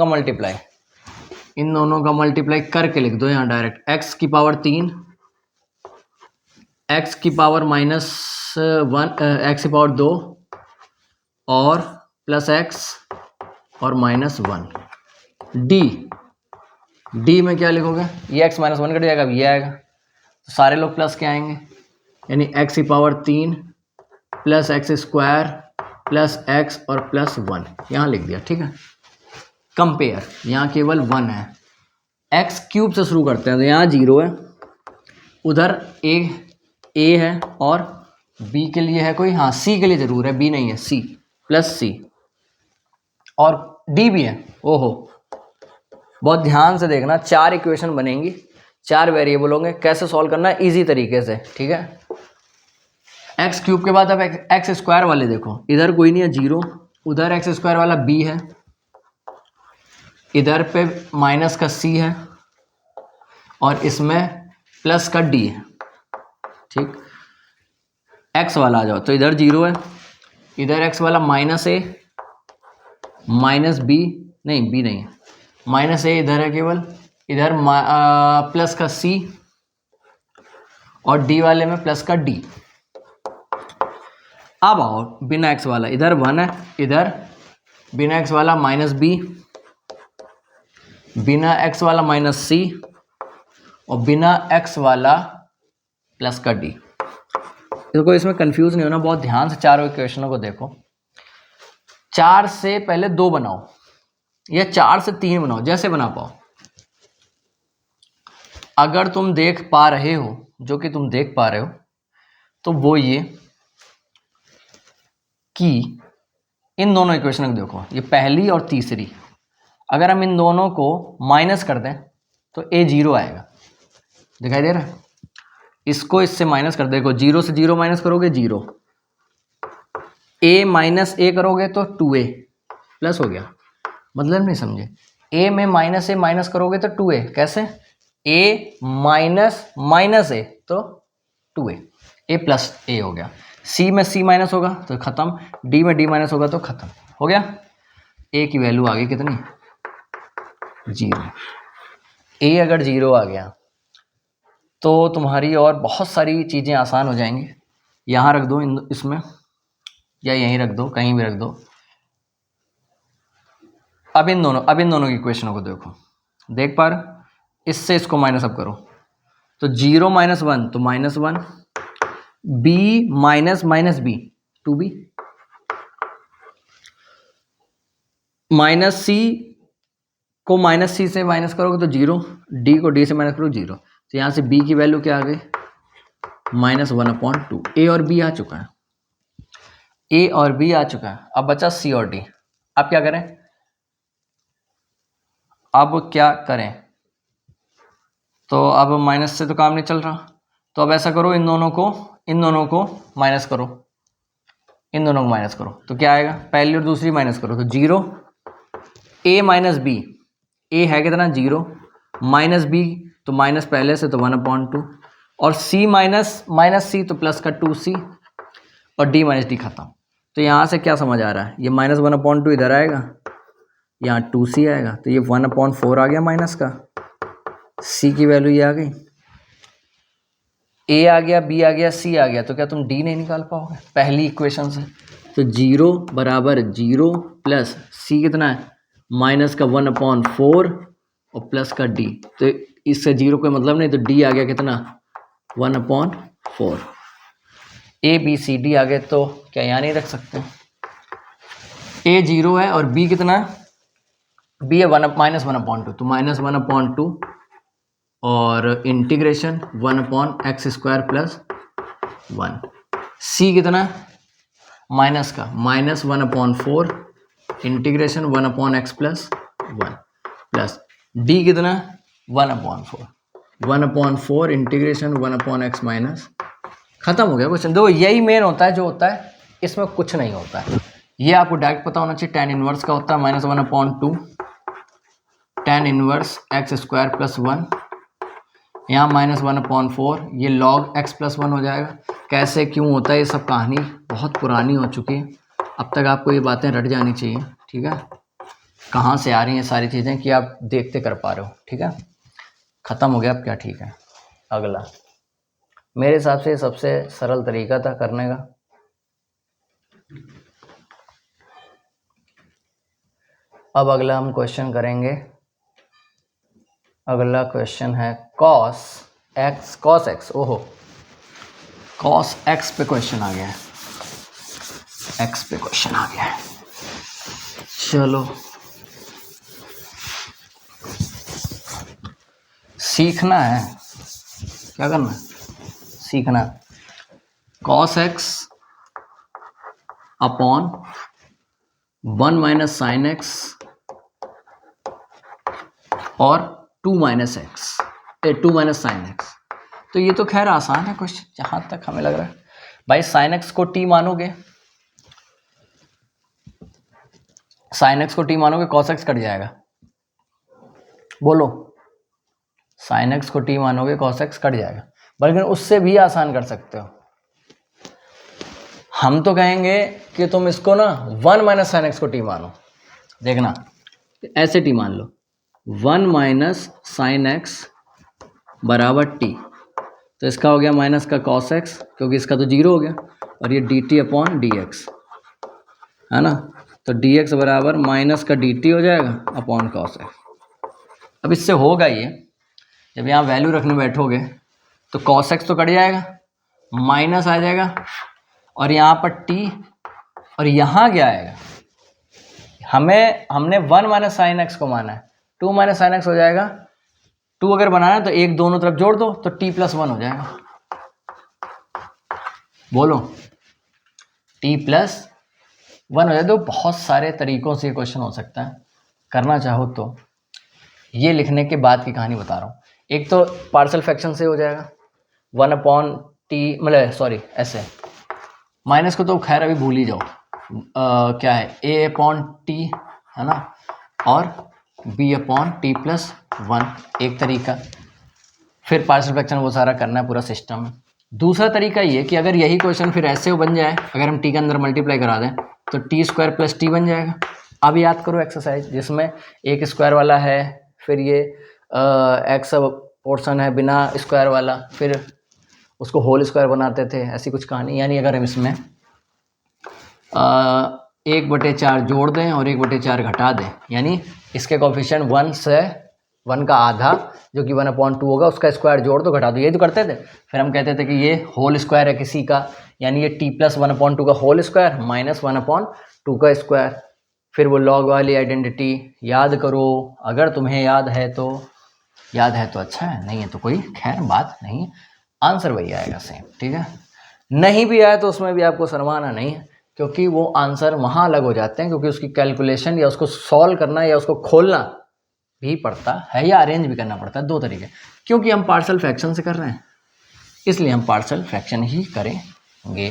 का मल्टीप्लाई करके लिख दो यहाँ डायरेक्ट, x⁴ x⁻⁻1 x⁻2 और प्लस x और -1, d में क्या लिखोगे? ये x - 1 कट जाएगा, ये आएगा, तो सारे लोग प्लस के आएंगे, यानी x⁻³ plus x² plus x और प्लस 1, यहाँ लिख दिया, ठीक है। कंपेयर, यहाँ केवल 1 है, x³ से शुरू करते हैं तो यहाँ 0 है, उधर a है और b के लिए है कोई? हाँ, c के लिए जरूर है, b नहीं है, c प्लस c और d भी है। ओहो, बहुत ध्यान से देखना, 4 इक्वेशन बनेंगी, 4 वेरिएबल होंगे, कैसे सॉल्व करना है इजी तरीके से, ठीक है। एक्स क्यूब के बाद अब एक्स स्क्वायर वाले देखो, इधर कोई नहीं है 0, उधर एक्स स्क्वायर वाला b है, इधर पे माइनस का c है और इसमें प्लस का d है। ठीक, x वाला आ जाओ तो इधर 0 है, इधर x वाला माइनस a माइनस b, नहीं b नहीं है, माइनस a इधर है केवल, इधर प्लस का c और d वाले में प्लस का d। अब आओ बिना x वाला, इधर 1 है, इधर बिना x वाला माइनस b, बिना x वाला माइनस c और बिना x वाला प्लस का d। देखो इसमें कंफ्यूज नहीं होना, बहुत ध्यान से चारों इक्वेशनों को देखो। 4 से पहले 2 बनाओ या 4 से 3 बनाओ, जैसे बना पाओ। अगर तुम देख पा रहे हो, जो कि तुम देख पा रहे हो, तो वो ये कि इन दोनों इक्वेशन को देखो, ये पहली और तीसरी, अगर हम इन दोनों को माइनस कर दें तो a 0 आएगा, दिखाई दे रहा है? इसको इससे माइनस कर, देखो 0 से 0 माइनस करोगे 0, a माइनस a करोगे तो 2a प्लस हो गया। मतलब नहीं समझे, a में माइनस a माइनस करोगे तो 2a, कैसे? a माइनस माइनस a तो 2a, a प्लस a हो गया। c में c माइनस होगा तो खत्म, d में d माइनस होगा तो खत्म हो गया। a की वैल्यू आ गई कितनी? 0। a अगर 0 आ गया तो तुम्हारी और बहुत सारी चीज़ें आसान हो जाएंगी। यहाँ रख दो इसमें, या यहीं रख दो, कहीं भी रख दो। अब इन दोनों की इक्वेशनों को देखो, देख पा रहे? इससे इसको माइनस अप करो तो 0 माइनस 1 तो minus 1, b minus minus b 2b, minus c को माइनस c से माइनस करोगे तो 0, d को d से माइनस करो 0, तो यहाँ से b की वैल्यू क्या आ गई? -1/2। a और b आ चुका है, a और b आ चुका है। अब बचा c और d। अब क्या करें? तो अब माइनस से तो काम नहीं चल रहा, तो अब ऐसा करो, इन दोनों को माइनस करो, इन दोनों को माइनस करो तो क्या आएगा? पहली और दूसरी माइनस करो तो 0, a माइनस b, a है कितना? 0, माइनस b तो माइनस पहले से तो 1/2, और c माइनस c तो प्लस का 2c, और d माइनस डी खत्म। तो यहाँ से क्या समझ आ रहा है? ये -1/2 इधर आएगा, यहाँ 2c आएगा, तो ये 1/4 आ गया माइनस का, c की वैल्यू ये आ गई, a आ गया, b आ गया, c आ गया, तो क्या तुम d नहीं निकाल पाओगे पहली इक्वेशन से? तो 0 बराबर 0 प्लस c कितना है? माइनस का 1/4 और प्लस का d, तो इससे 0 कोई मतलब नहीं, तो d आ गया कितना? 1/4। a b c d आ गए, तो क्या यहाँ नहीं रख सकते? a 0 है और b कितना है? b है -1/2, तो -1/2 और इंटीग्रेशन 1/x² प्लस 1। c कितना है? माइनस का -1/4 integration 1/x plus 1 plus d कितना? 1/4 इंटीग्रेशन 1/x माइनस। खत्म हो गया क्वेश्चन। देखो यही मेन होता है, जो होता है इसमें कुछ नहीं होता है। ये आपको डायरेक्ट पता होना चाहिए, tan इनवर्स का होता है -1/2 tan इनवर्स x² प्लस 1, यहाँ -1/4, ये log x प्लस 1 हो जाएगा। कैसे क्यों होता है ये सब कहानी बहुत पुरानी हो चुकी है, अब तक आपको ये बातें रट जानी चाहिए, ठीक है? कहाँ से आ रही हैं सारी चीज़ें कि आप देखते कर पा रहे हो, ठीक है? ख़त्म हो गया अब क्या, ठीक है? अगला मेरे हिसाब से सबसे सरल तरीका था करने का। अब अगला हम क्वेश्चन करेंगे, अगला क्वेश्चन है cos x, ओहो cos x पे क्वेश्चन आ गया है, x पे क्वेश्चन आ गया है। चलो सीखना है, क्या करना है? सीखना। cos x upon 1 minus sine x और 2 माइनस साइन x, तो ये तो खैर आसान है क्वेश्चन जहाँ तक हमें लग रहा है। भाई साइन एक्स को टी मानोगे, साइन एक्स को टी मानोगे कॉस एक्स कट जाएगा, बोलो। साइन एक्स को टी मानोगे कॉस एक्स कट जाएगा, बल्कि उससे भी आसान कर सकते हो। हम तो कहेंगे कि तुम इसको ना 1 माइनस साइन एक्स को टी मानो। देखना ऐसे टी मान लो, 1 माइनस साइन एक्स बराबर टी, तो इसका हो गया माइनस का कॉस एक्स, क्योंकि इसका तो जीरो हो गया, और ये D T upon D x है ना, तो डी एक्स बराबर माइनस का डी टी हो जाएगा अपॉन कॉस एक्स। अब इससे होगा ये, जब यहाँ वैल्यू रखने बैठोगे तो कॉस एक्स तो कट जाएगा, माइनस आ जाएगा, और यहाँ पर टी, और यहाँ क्या आएगा, हमने 1 माइनस साइन एक्स को माना है, 2 माइनस साइन एक्स हो जाएगा, 2 अगर बनाना है तो एक दोनों तरफ जोड़ दो तो t प्लस 1 हो जाएगा। बोलो t प्लस 1 हो जाए। तो बहुत सारे तरीकों से ये क्वेश्चन हो सकता है, करना चाहो तो। ये लिखने के बाद की कहानी बता रहा हूँ। एक तो पार्शियल फ्रैक्शन से हो जाएगा 1 अपॉन टी, मतलब सॉरी ऐसे, माइनस को तो खैर अभी भूल ही जाओ, क्या है a अपॉन टी है ना, और b अपॉन टी प्लस 1 एक तरीका। फिर पार्शियल फ्रैक्शन वो सारा करना है पूरा सिस्टम। दूसरा तरीका ये कि अगर यही क्वेश्चन फिर ऐसे बन जाए, अगर हम t के अंदर मल्टीप्लाई करा दें तो टी स्क्वायर प्लस टी बन जाएगा। अब याद करो एक्सरसाइज जिसमें एक स्क्वायर वाला है, फिर ये एक्स पोर्शन है बिना स्क्वायर वाला, फिर उसको होल स्क्वायर बनाते थे, ऐसी कुछ कहानी। यानी अगर हम इसमें 1/4 जोड़ दें और 1/4 घटा दें, यानी इसके कोफिशिएंट 1 से 1 का आधा जो कि 1/2 होगा, उसका स्क्वायर जोड़ दो घटा दो, यही तो करते थे। फिर हम कहते थे कि ये होल स्क्वायर है किसी का, यानी ये t प्लस 1/2 का होल स्क्वायर माइनस 1/2 का स्क्वायर। फिर वो लॉग वाली आइडेंटिटी याद करो, अगर तुम्हें याद है तो अच्छा है, नहीं है तो कोई खैर बात नहीं, आंसर वही आएगा सेम, ठीक है। नहीं भी आया तो उसमें भी आपको शर्माना नहीं है, क्योंकि वो आंसर वहाँ अलग हो जाते हैं, क्योंकि उसकी कैलकुलेशन या उसको सॉल्व करना या उसको खोलना भी पड़ता है, या अरेंज भी करना पड़ता है, दो तरीके। क्योंकि हम पार्शियल फ्रैक्शन से कर रहे हैं इसलिए हम पार्शियल फ्रैक्शन ही करेंगे।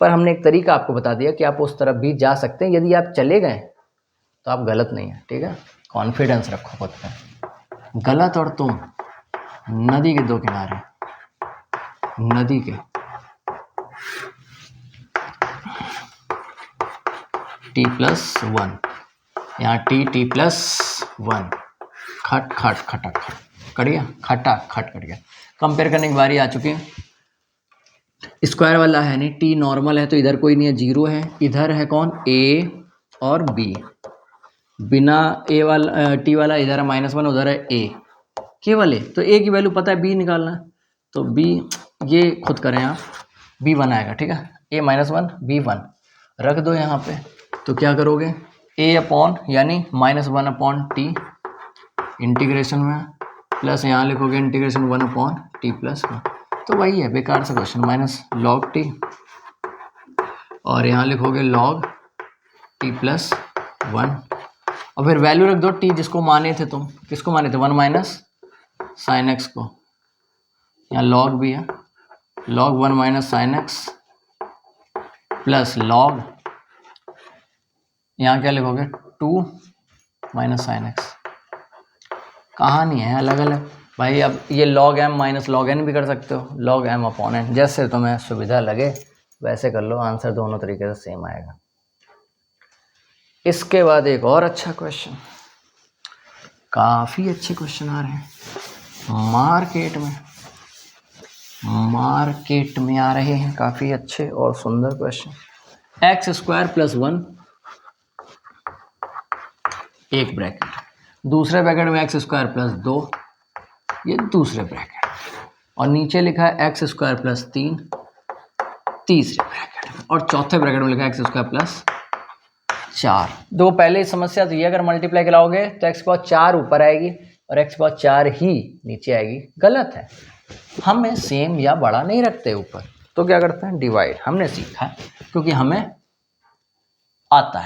पर हमने एक तरीका आपको बता दिया कि आप उस तरफ भी जा सकते हैं, यदि आप चले गए तो आप गलत नहीं है, ठीक है। कॉन्फिडेंस रखो खुद पर। गलत और तुम नदी के दो किनारे, नदी के t प्लस 1, यहाँ t प्लस 1, खट खट खटक खट कट गया, खटा खट कट गया। कंपेयर करने की बारी आ चुकी है। स्क्वायर वाला है नहीं, t नॉर्मल है तो इधर कोई नहीं है, जीरो है, इधर है कौन a और b, बिना a वाला t वाला इधर है -1, उधर है a, केवल a, तो a की वैल्यू पता है, b निकालना है तो b, ये खुद करें आप, b 1 आएगा, ठीक है, a -1 b 1 रख दो यहाँ पे, तो क्या करोगे a अपॉन यानी -1/t इंटीग्रेशन में, प्लस यहाँ लिखोगे इंटीग्रेशन 1/t प्लस 1, तो वही है बेकार सा क्वेश्चन, माइनस log t, और यहाँ लिखोगे log t प्लस 1, और फिर वैल्यू रख दो t जिसको माने थे तुम, किसको माने थे 1 माइनस साइन एक्स को, यहाँ log भी है, log 1 minus sine x plus log, यहाँ क्या लिखोगे 2 माइनस साइन एक्स। कहानी है अलग अलग भाई। अब ये log m minus log n भी कर सकते हो, log m अपॉन n, जैसे तुम्हें सुविधा लगे वैसे कर लो, आंसर दोनों तरीके से सेम आएगा। इसके बाद एक और अच्छा क्वेश्चन, काफ़ी अच्छे क्वेश्चन आ रहे हैं मार्केट में आ रहे हैं काफ़ी अच्छे और सुंदर क्वेश्चन। एक्स स्क्वायर प्लस 1 एक ब्रैकेट, दूसरे ब्रैकेट में एक्स स्क्वायर प्लस 2, ये दूसरे ब्रैकेट, और नीचे लिखा है एक्स स्क्वायर प्लस 3 तीसरे ब्रैकेट, और चौथे ब्रैकेट में लिखा है एक्स स्क्वायर प्लस 4। दो पहले समस्या तो ये, अगर मल्टीप्लाई कराओगे तो एक्स पावर 4 ऊपर आएगी और एक्स पावर 4 ही नीचे आएगी, गलत है। हमें सेम या बड़ा नहीं रखते ऊपर, तो क्या करते हैं डिवाइड, हमने सीखा है क्योंकि हमें आता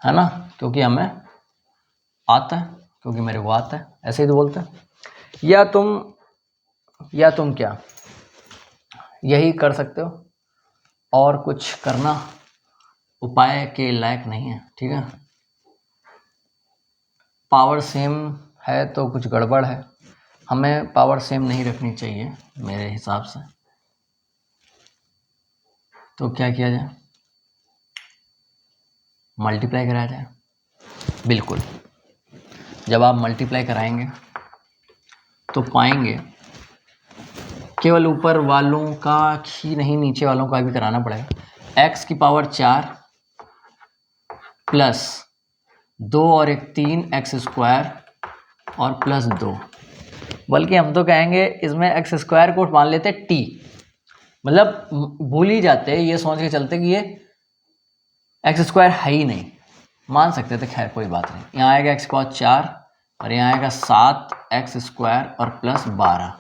है ना, क्योंकि हमें आता है, क्योंकि मेरे को आता है, ऐसे ही तो बोलते हैं। या तुम क्या यही कर सकते हो, और कुछ करना उपाय के लायक नहीं है, ठीक है। पावर सेम है तो कुछ गड़बड़ है, हमें पावर सेम नहीं रखनी चाहिए मेरे हिसाब से। तो क्या किया जाए, मल्टीप्लाई कराया जाए। बिल्कुल, जब आप मल्टीप्लाई कराएंगे तो पाएंगे केवल ऊपर वालों का ही नहीं, नीचे वालों का भी कराना पड़ेगा। x की पावर 4 प्लस 2 और 1 3 एक्स स्क्वायर और प्लस 2, बल्कि हम तो कहेंगे इसमें एक्स स्क्वायर को मान लेते t, मतलब भूल ही जाते, ये सोच के चलते कि ये एक्स स्क्वायर है ही नहीं, मान सकते थे, खैर कोई बात नहीं। यहाँ आएगा एक्स पावर 4 और यहाँ आएगा 7 एक्स स्क्वायर और प्लस 12।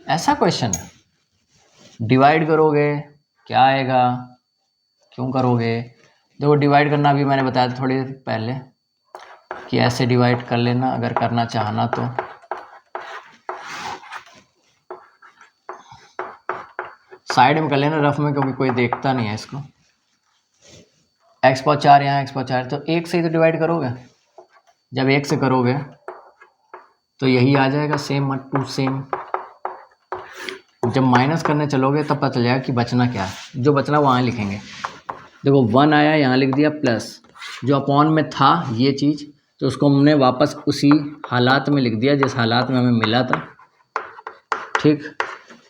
ऐसा क्वेश्चन है, डिवाइड करोगे क्या आएगा, क्यों करोगे? देखो डिवाइड करना भी मैंने बताया था थोड़ी देर पहले कि ऐसे डिवाइड कर लेना अगर करना चाहना तो। साइड में कर लेना रफ में, क्योंकि कोई देखता नहीं है इसको। एक्स पावर 4 यहाँ एक्स पावर 4, तो 1 से ही तो डिवाइड करोगे। जब 1 से करोगे तो यही आ जाएगा सेम मत टू सेम। जब माइनस करने चलोगे तब पता चल जाएगा कि बचना क्या है, जो बचना वहाँ लिखेंगे। देखो 1 आया, यहाँ लिख दिया प्लस, जो अपॉन में था ये चीज़, तो उसको हमने वापस उसी हालात में लिख दिया जिस हालात में हमें मिला था, ठीक।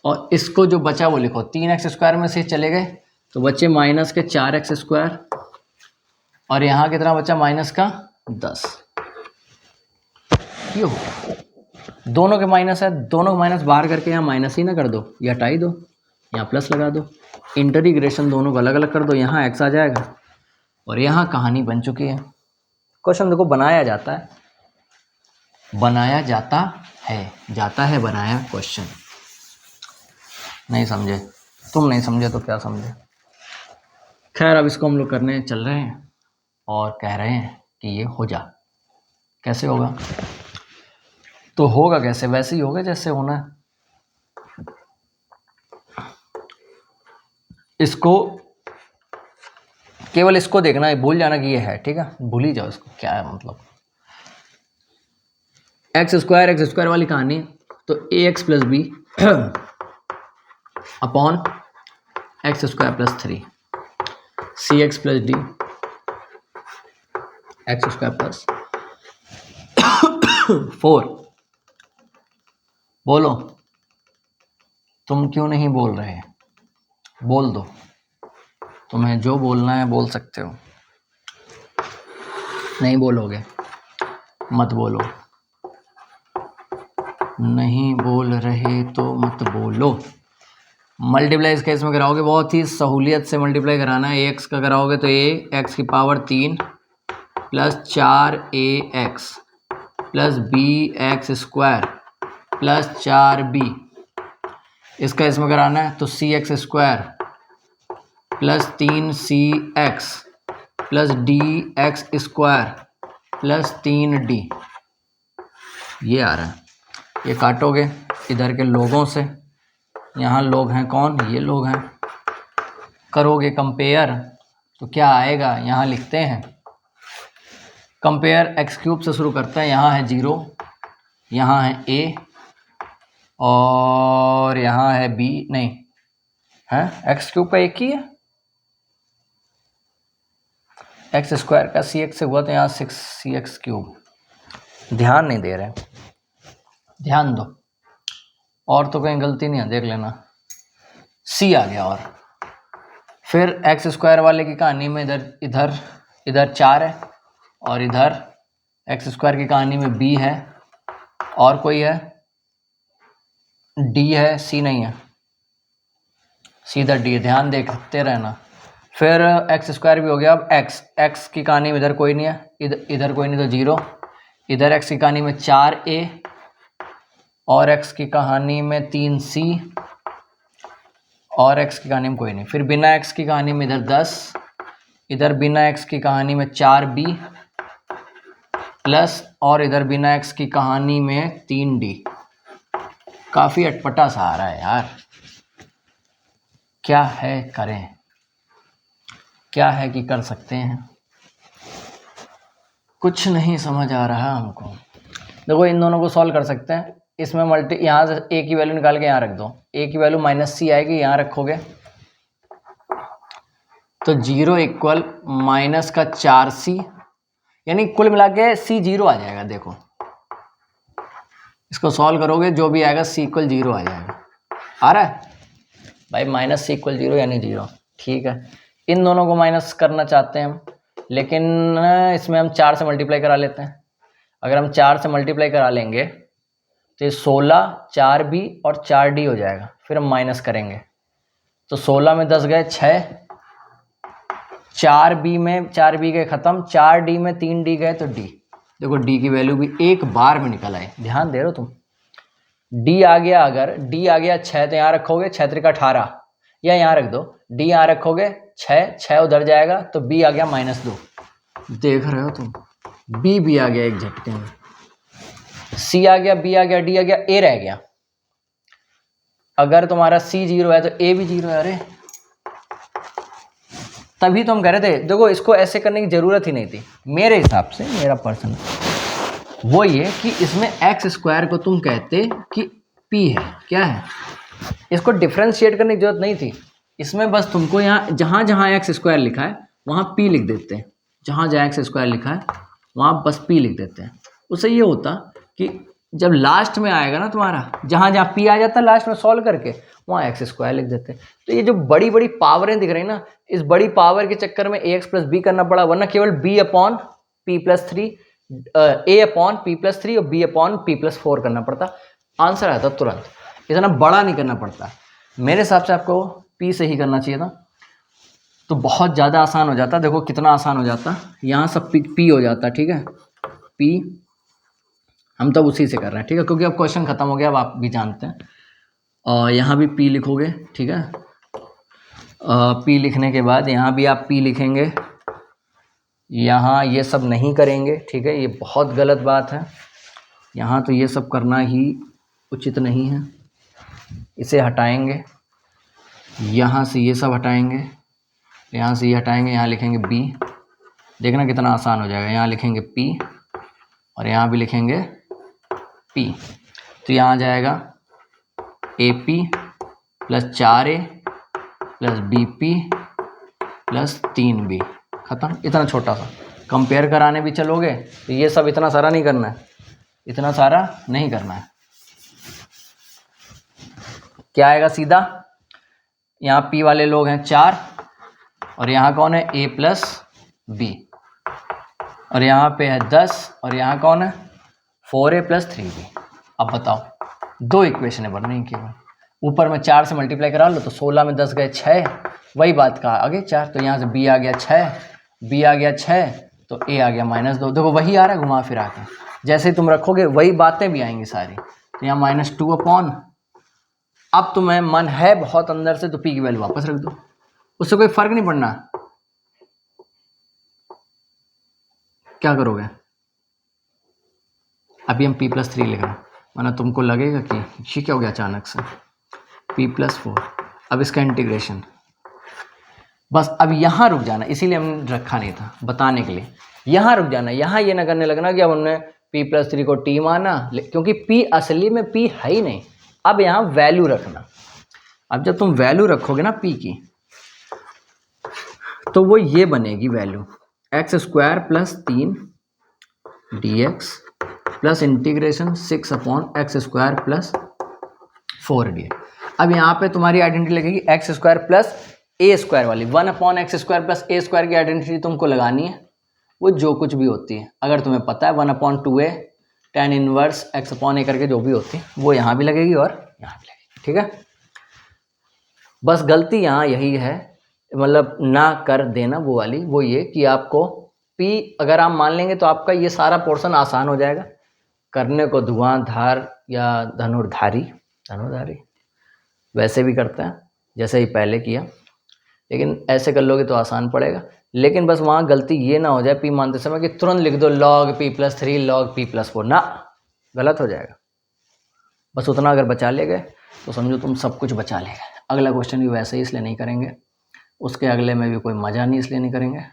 और इसको जो बचा वो लिखो, 3 एक्स स्क्वायर में से चले गए तो बच्चे माइनस के 4 एक्स स्क्वायर, और यहाँ कितना बचा माइनस का 10। ये हो, दोनों के माइनस है, दोनों के माइनस बाहर करके यहाँ माइनस ही ना कर दो, या हटाई दो, यहाँ प्लस लगा दो, इंटीग्रेशन दोनों को अलग अलग कर दो, यहाँ एक्स आ जाएगा और यहाँ कहानी बन चुकी है। क्वेश्चन देखो बनाया जाता है, बनाया जाता है बनाया क्वेश्चन। नहीं समझे, तुम नहीं समझे तो क्या समझे। खैर अब इसको हम लोग करने चल रहे हैं और कह रहे हैं कि ये हो जा। कैसे होगा? तो होगा कैसे, वैसे ही होगा जैसे होना है। इसको केवल इसको देखना है, भूल जाना कि ये है, ठीक है, भूल ही जाओ इसको, क्या है मतलब। एक्स स्क्वायर वाली कहानी, तो a x plus b upon x square plus 3, c x plus d x square plus 4। बोलो, तुम क्यों नहीं बोल रहे? बोल दो, तुम्हें जो बोलना है बोल सकते हो। नहीं बोलोगे मत बोलो, नहीं बोल रहे तो मत बोलो। मल्टीप्लाई इस केस में कराओगे बहुत ही सहूलियत से मल्टीप्लाई कराना है। एक्स का कराओगे तो ए एक्स की power 3 plus 4 a x plus b x square plus 4b। इसका इसमें कराना है तो c x square plus 3 x plus d x square plus 3d। ये आ रहा है, ये काटोगे इधर के लोगों से, यहाँ लोग हैं कौन, ये लोग हैं, करोगे कंपेयर तो क्या आएगा, यहाँ लिखते हैं कंपेयर एक्स क्यूब से शुरू करते हैं। यहाँ है 0, यहाँ है a और यहाँ है b, नहीं है एक्स क्यूब का एक ही है, एक्स स्क्वायर का सी एक्स से हुआ तो यहाँ 6cx क्यूब। ध्यान नहीं दे रहे, ध्यान दो, और तो कहीं गलती नहीं है, देख लेना। सी आ गया, और फिर एक्स स्क्वायर वाले की कहानी में इधर 4 है और इधर एक्स स्क्वायर की कहानी में b है, और कोई है d है, c नहीं है, सीधा d है, ध्यान देखते रहना। फिर एक्स स्क्वायर भी हो गया। अब एक्स की कहानी में इधर कोई नहीं है, इधर कोई नहीं तो 0, इधर एक्स की कहानी में 4a और एक्स की कहानी में 3c और एक्स की कहानी में कोई नहीं। फिर बिना एक्स की कहानी में इधर 10, इधर बिना एक्स की कहानी में 4b प्लस, और इधर बिना एक्स की कहानी में 3d। काफ़ी अटपटा सा आ रहा है यार। क्या है करें, क्या है कि कर सकते हैं, कुछ नहीं समझ आ रहा हमको। देखो इन दोनों को सॉल्व कर सकते हैं। इसमें यहाँ से a की वैल्यू निकाल के यहाँ रख दो, a की वैल्यू -c आएगी, यहाँ रखोगे तो 0 इक्वल माइनस का 4c, यानी कुल मिला के c 0 आ जाएगा। देखो इसको सॉल्व करोगे जो भी आएगा c इक्वल 0 आ जाएगा। आ रहा है भाई, -c इक्वल 0 यानी 0। ठीक है, इन दोनों को माइनस करना चाहते हैं हम, लेकिन इसमें हम 4 से मल्टीप्लाई करा लेते हैं। अगर हम 4 से मल्टीप्लाई करा लेंगे तो 16 4b और 4d हो जाएगा। फिर हम माइनस करेंगे तो 16 में 10 गए 6, 4b में 4b गए ख़त्म, 4d में 3d गए तो d। देखो d की वैल्यू भी एक बार में निकल आए, ध्यान दे रहे हो तुम। d आ गया, अगर d आ गया 6 तो यहाँ रखोगे 6 त्रिक 18, या यहाँ रख दो, d यहाँ रखोगे 6 उधर जाएगा तो b आ गया -2। देख रहे हो तुम, b भी आ गया एक झटके में, c आ गया, b आ गया, d आ गया, a रह गया। अगर तुम्हारा c 0 है तो a भी 0 है। अरे तभी तो हम कह रहे थे, देखो इसको ऐसे करने की जरूरत ही नहीं थी मेरे हिसाब से, मेरा पर्सनल वो ये कि इसमें x² को तुम कहते कि p है, क्या है, इसको डिफ्रेंशिएट करने की जरूरत नहीं थी। इसमें बस तुमको यहाँ जहाँ जहाँ x² लिखा है वहाँ p लिख देते हैं, जहाँ जहाँ x² लिखा है वहाँ बस p लिख देते हैं। उससे ये होता कि जब लास्ट में आएगा ना तुम्हारा, जहाँ जहाँ p आ जाता है लास्ट में सॉल्व करके, वहाँ x² लिख देते हैं। तो ये जो बड़ी बड़ी पावरें दिख रही ना, इस बड़ी पावर के चक्कर में ax + b करना पड़ा, वरना केवल b/p+3, a/p+3 और b/p+4 करना पड़ता, आंसर आता तुरंत। इतना बड़ा नहीं करना पड़ता। मेरे हिसाब से आपको p से ही करना चाहिए था, तो बहुत ज़्यादा आसान हो जाता। देखो कितना आसान हो जाता, यहाँ सब p हो जाता। ठीक है, p हम तब उसी से कर रहे हैं। ठीक है, क्योंकि अब क्वेश्चन खत्म हो गया, अब आप भी जानते हैं। और यहाँ भी p लिखोगे। ठीक है, p लिखने के बाद यहाँ भी आप p लिखेंगे, यहाँ ये सब नहीं करेंगे। ठीक है, ये बहुत गलत बात है, यहाँ तो ये सब करना ही उचित नहीं है। इसे हटाएंगे, यहाँ से ये सब हटाएंगे, यहाँ से ये हटाएंगे, यहाँ लिखेंगे b। देखना कितना आसान हो जाएगा, यहाँ लिखेंगे p और यहाँ भी लिखेंगे p, तो यहाँ आ जाएगा AP + 4A + BP + 3B, ख़त्म। इतना छोटा सा। कंपेयर कराने भी चलोगे तो ये सब इतना सारा नहीं करना है, इतना सारा नहीं करना है। क्या आएगा सीधा, यहाँ P वाले लोग हैं 4 और यहाँ कौन है A + B, और यहाँ पे है 10 और यहाँ कौन है 4A + 3B। अब बताओ, दो इक्वेशन बनने की, ऊपर में 4 से मल्टीप्लाई करा लो तो 16 में 10 गए 6, वही बात कहा आगे 4, तो यहाँ से b आ गया 6, b आ गया 6 तो a आ गया -2। देखो वही आ रहा है घुमा फिरा के, जैसे तुम रखोगे वही बातें भी आएंगी सारी। तो यहाँ -2/, अब तुम्हें मन है बहुत अंदर से तो p की वैल्यू वापस रख दो, उससे कोई फर्क नहीं पड़ना। क्या करोगे, अभी हम p+3 लिख रहे हैं, वरना तुमको लगेगा कि ये क्या हो गया अचानक से, p+4। अब इसका इंटीग्रेशन, बस अब यहाँ रुक जाना, इसीलिए हमने रखा नहीं था बताने के लिए। यहाँ रुक जाना, यहाँ ये ना करने लगना कि अब हमने p+3 को t माना, क्योंकि p असली में p है ही नहीं। अब यहाँ वैल्यू रखना, अब जब तुम वैल्यू रखोगे ना p की, तो वो ये बनेगी value x² + 3 dx plus integration 6/x² + 4d। अब यहाँ पे तुम्हारी आइडेंटिटी लगेगी x² + a² वाली, 1/x² + a² की आइडेंटिटी तुमको लगानी है, वो जो कुछ भी होती है। अगर तुम्हें पता है 1/2a tan इनवर्स x/a करके जो भी होती है वो यहाँ भी लगेगी और यहाँ भी लगेगी। ठीक है, बस गलती यहाँ यही है, मतलब ना कर देना वो वाली, वो ये कि आपको p अगर आप मान लेंगे तो आपका ये सारा पोर्शन आसान हो जाएगा। करने को धुआंधार या धनुर्धारी वैसे भी करता है जैसे ही पहले किया, लेकिन ऐसे कर लोगे तो आसान पड़ेगा। लेकिन बस वहाँ गलती ये ना हो जाए p मानते समय कि तुरंत लिख दो log p+3 log p+4, ना, गलत हो जाएगा। बस उतना अगर बचा ले गए तो समझो तुम सब कुछ बचा ले गए। अगला क्वेश्चन भी वैसे ही इसलिए नहीं करेंगे, उसके अगले में भी कोई मज़ा नहीं इसलिए नहीं करेंगे।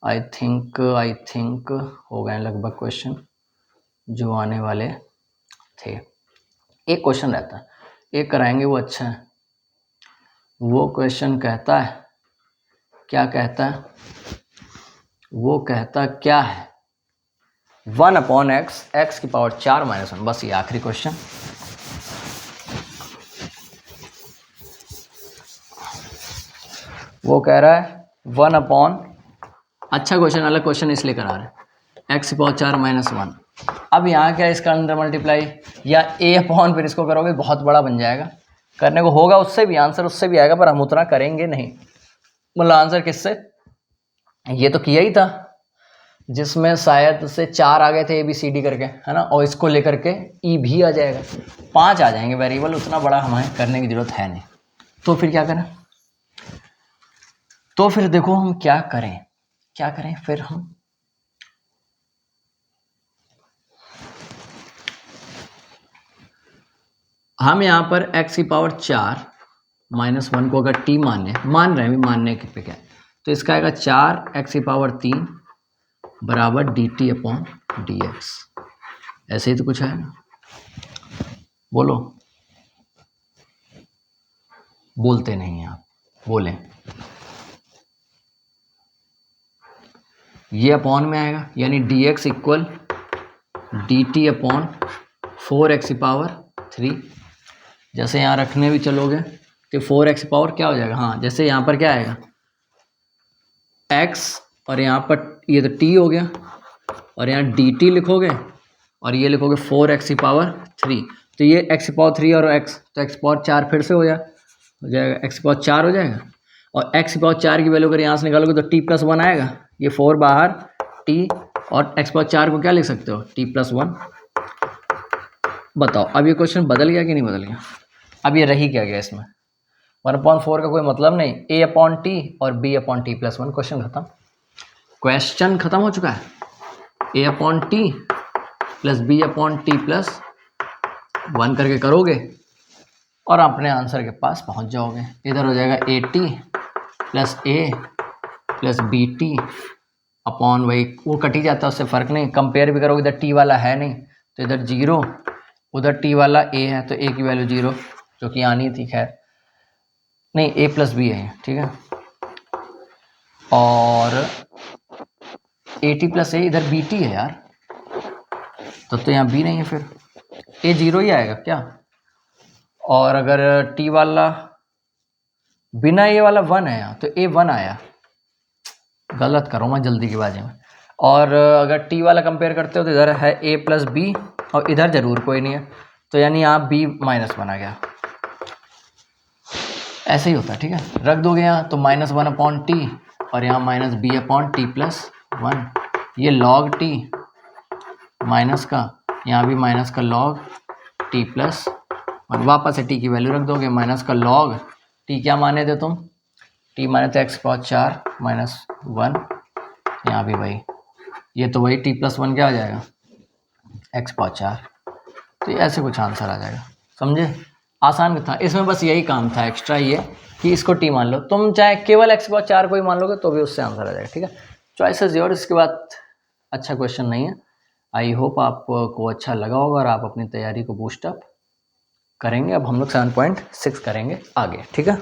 आई थिंक हो गए लगभग क्वेश्चन जो आने वाले थे। एक क्वेश्चन रहता है, एक कराएंगे वो अच्छा है। वो क्वेश्चन कहता है, क्या कहता है, वो कहता क्या है 1/x x की पावर 4 - 1। बस ये आखिरी क्वेश्चन। वो कह रहा है 1/, अच्छा क्वेश्चन, अलग क्वेश्चन इसलिए करा रहे हैं, x की पावर 4 - 1। अब यहाँ क्या इसका अंदर मल्टीप्लाई या a/, फिर इसको करोगे बहुत बड़ा बन जाएगा, करने को होगा, उससे भी आंसर उससे भी आएगा, पर हम उतना करेंगे नहीं। मतलब आंसर किससे, ये तो किया ही था जिसमें शायद से 4 आ गए थे ABCD करके, है ना, और इसको लेकर के E भी आ जाएगा, 5 आ जाएंगे वेरिएबल, उतना बड़ा हमें करने की जरूरत है नहीं। तो फिर क्या करें, तो फिर देखो हम क्या करें फिर हम यहाँ पर x की पावर 4 - 1 को अगर t मान रहे हैं, मानने के पे क्या है, तो इसका आएगा 4x की पावर 3 बराबर dt/dx। ऐसे ही तो कुछ है ना, बोलो, बोलते नहीं हैं आप, बोलें। ये अपॉन में आएगा, यानी dx इक्वल dt/4x की पावर 3। जैसे यहाँ रखने भी चलोगे तो 4x की पावर क्या हो जाएगा, हाँ जैसे यहाँ पर क्या आएगा x, और यहाँ पर ये तो t हो गया, और यहाँ dt लिखोगे, और ये लिखोगे 4x की पावर 3, तो ये x की पावर 3 और x, तो x की पावर 4 फिर से हो जाएगा, x की पावर 4 हो जाएगा, और x की पावर 4 की वैल्यू अगर यहाँ से निकालोगे तो t+1 आएगा, ये 4 बाहर t, और x पावर 4 को क्या लिख सकते हो, t+1। बताओ अब ये क्वेश्चन बदल गया कि नहीं बदल गया। अब ये रही क्या गया इसमें, 1/4 का कोई मतलब नहीं, a/t और b/t+1, क्वेश्चन खत्म हो चुका है। a/t + b/t+1 करके करोगे और अपने आंसर के पास पहुंच जाओगे। इधर हो जाएगा at + a + bt अपॉन, वही वो कट ही जाता है, उससे फ़र्क नहीं, कंपेयर भी करोगे, इधर t वाला है नहीं तो इधर 0, उधर t वाला a है तो a की वैल्यू 0, जो कि आनी थी, खैर नहीं, a + b है, ठीक है, और at + a, इधर bt है यार, तो यहाँ b नहीं है, फिर a 0 ही आएगा क्या, और अगर t वाला बिना a वाला 1 है यहाँ तो a 1 आया, गलत करो मैं जल्दी की बाजी में, और अगर t वाला कंपेयर करते हो तो इधर है a + b और इधर जरूर कोई नहीं है, तो यानी यहाँ b - 1 आ गया, ऐसे ही होता है, ठीक है, रख दोगे यहाँ तो -1/t और यहाँ -b/t+1, ये log t माइनस का, यहाँ भी माइनस का log t+1, वापस से t की वैल्यू रख दोगे, माइनस का log t, क्या माने थे तुम, t माने थे x की पावर 4 - 1, यहाँ भी वही, ये तो वही t+1 क्या आ जाएगा, x की पावर 4, तो ऐसे कुछ आंसर आ जाएगा, समझे, आसान था, इसमें बस यही काम था, एक्स्ट्रा ये कि इसको t मान लो, तुम चाहे केवल x की पावर 4 को ही मान लोगे तो भी उससे आंसर आ जाएगा, ठीक है, चॉइस इज योर। इसके बाद अच्छा क्वेश्चन नहीं है, आई होप आपको अच्छा लगा होगा और आप अपनी तैयारी को बूस्टअप करेंगे। अब हम लोग 7.6 करेंगे आगे, ठीक है।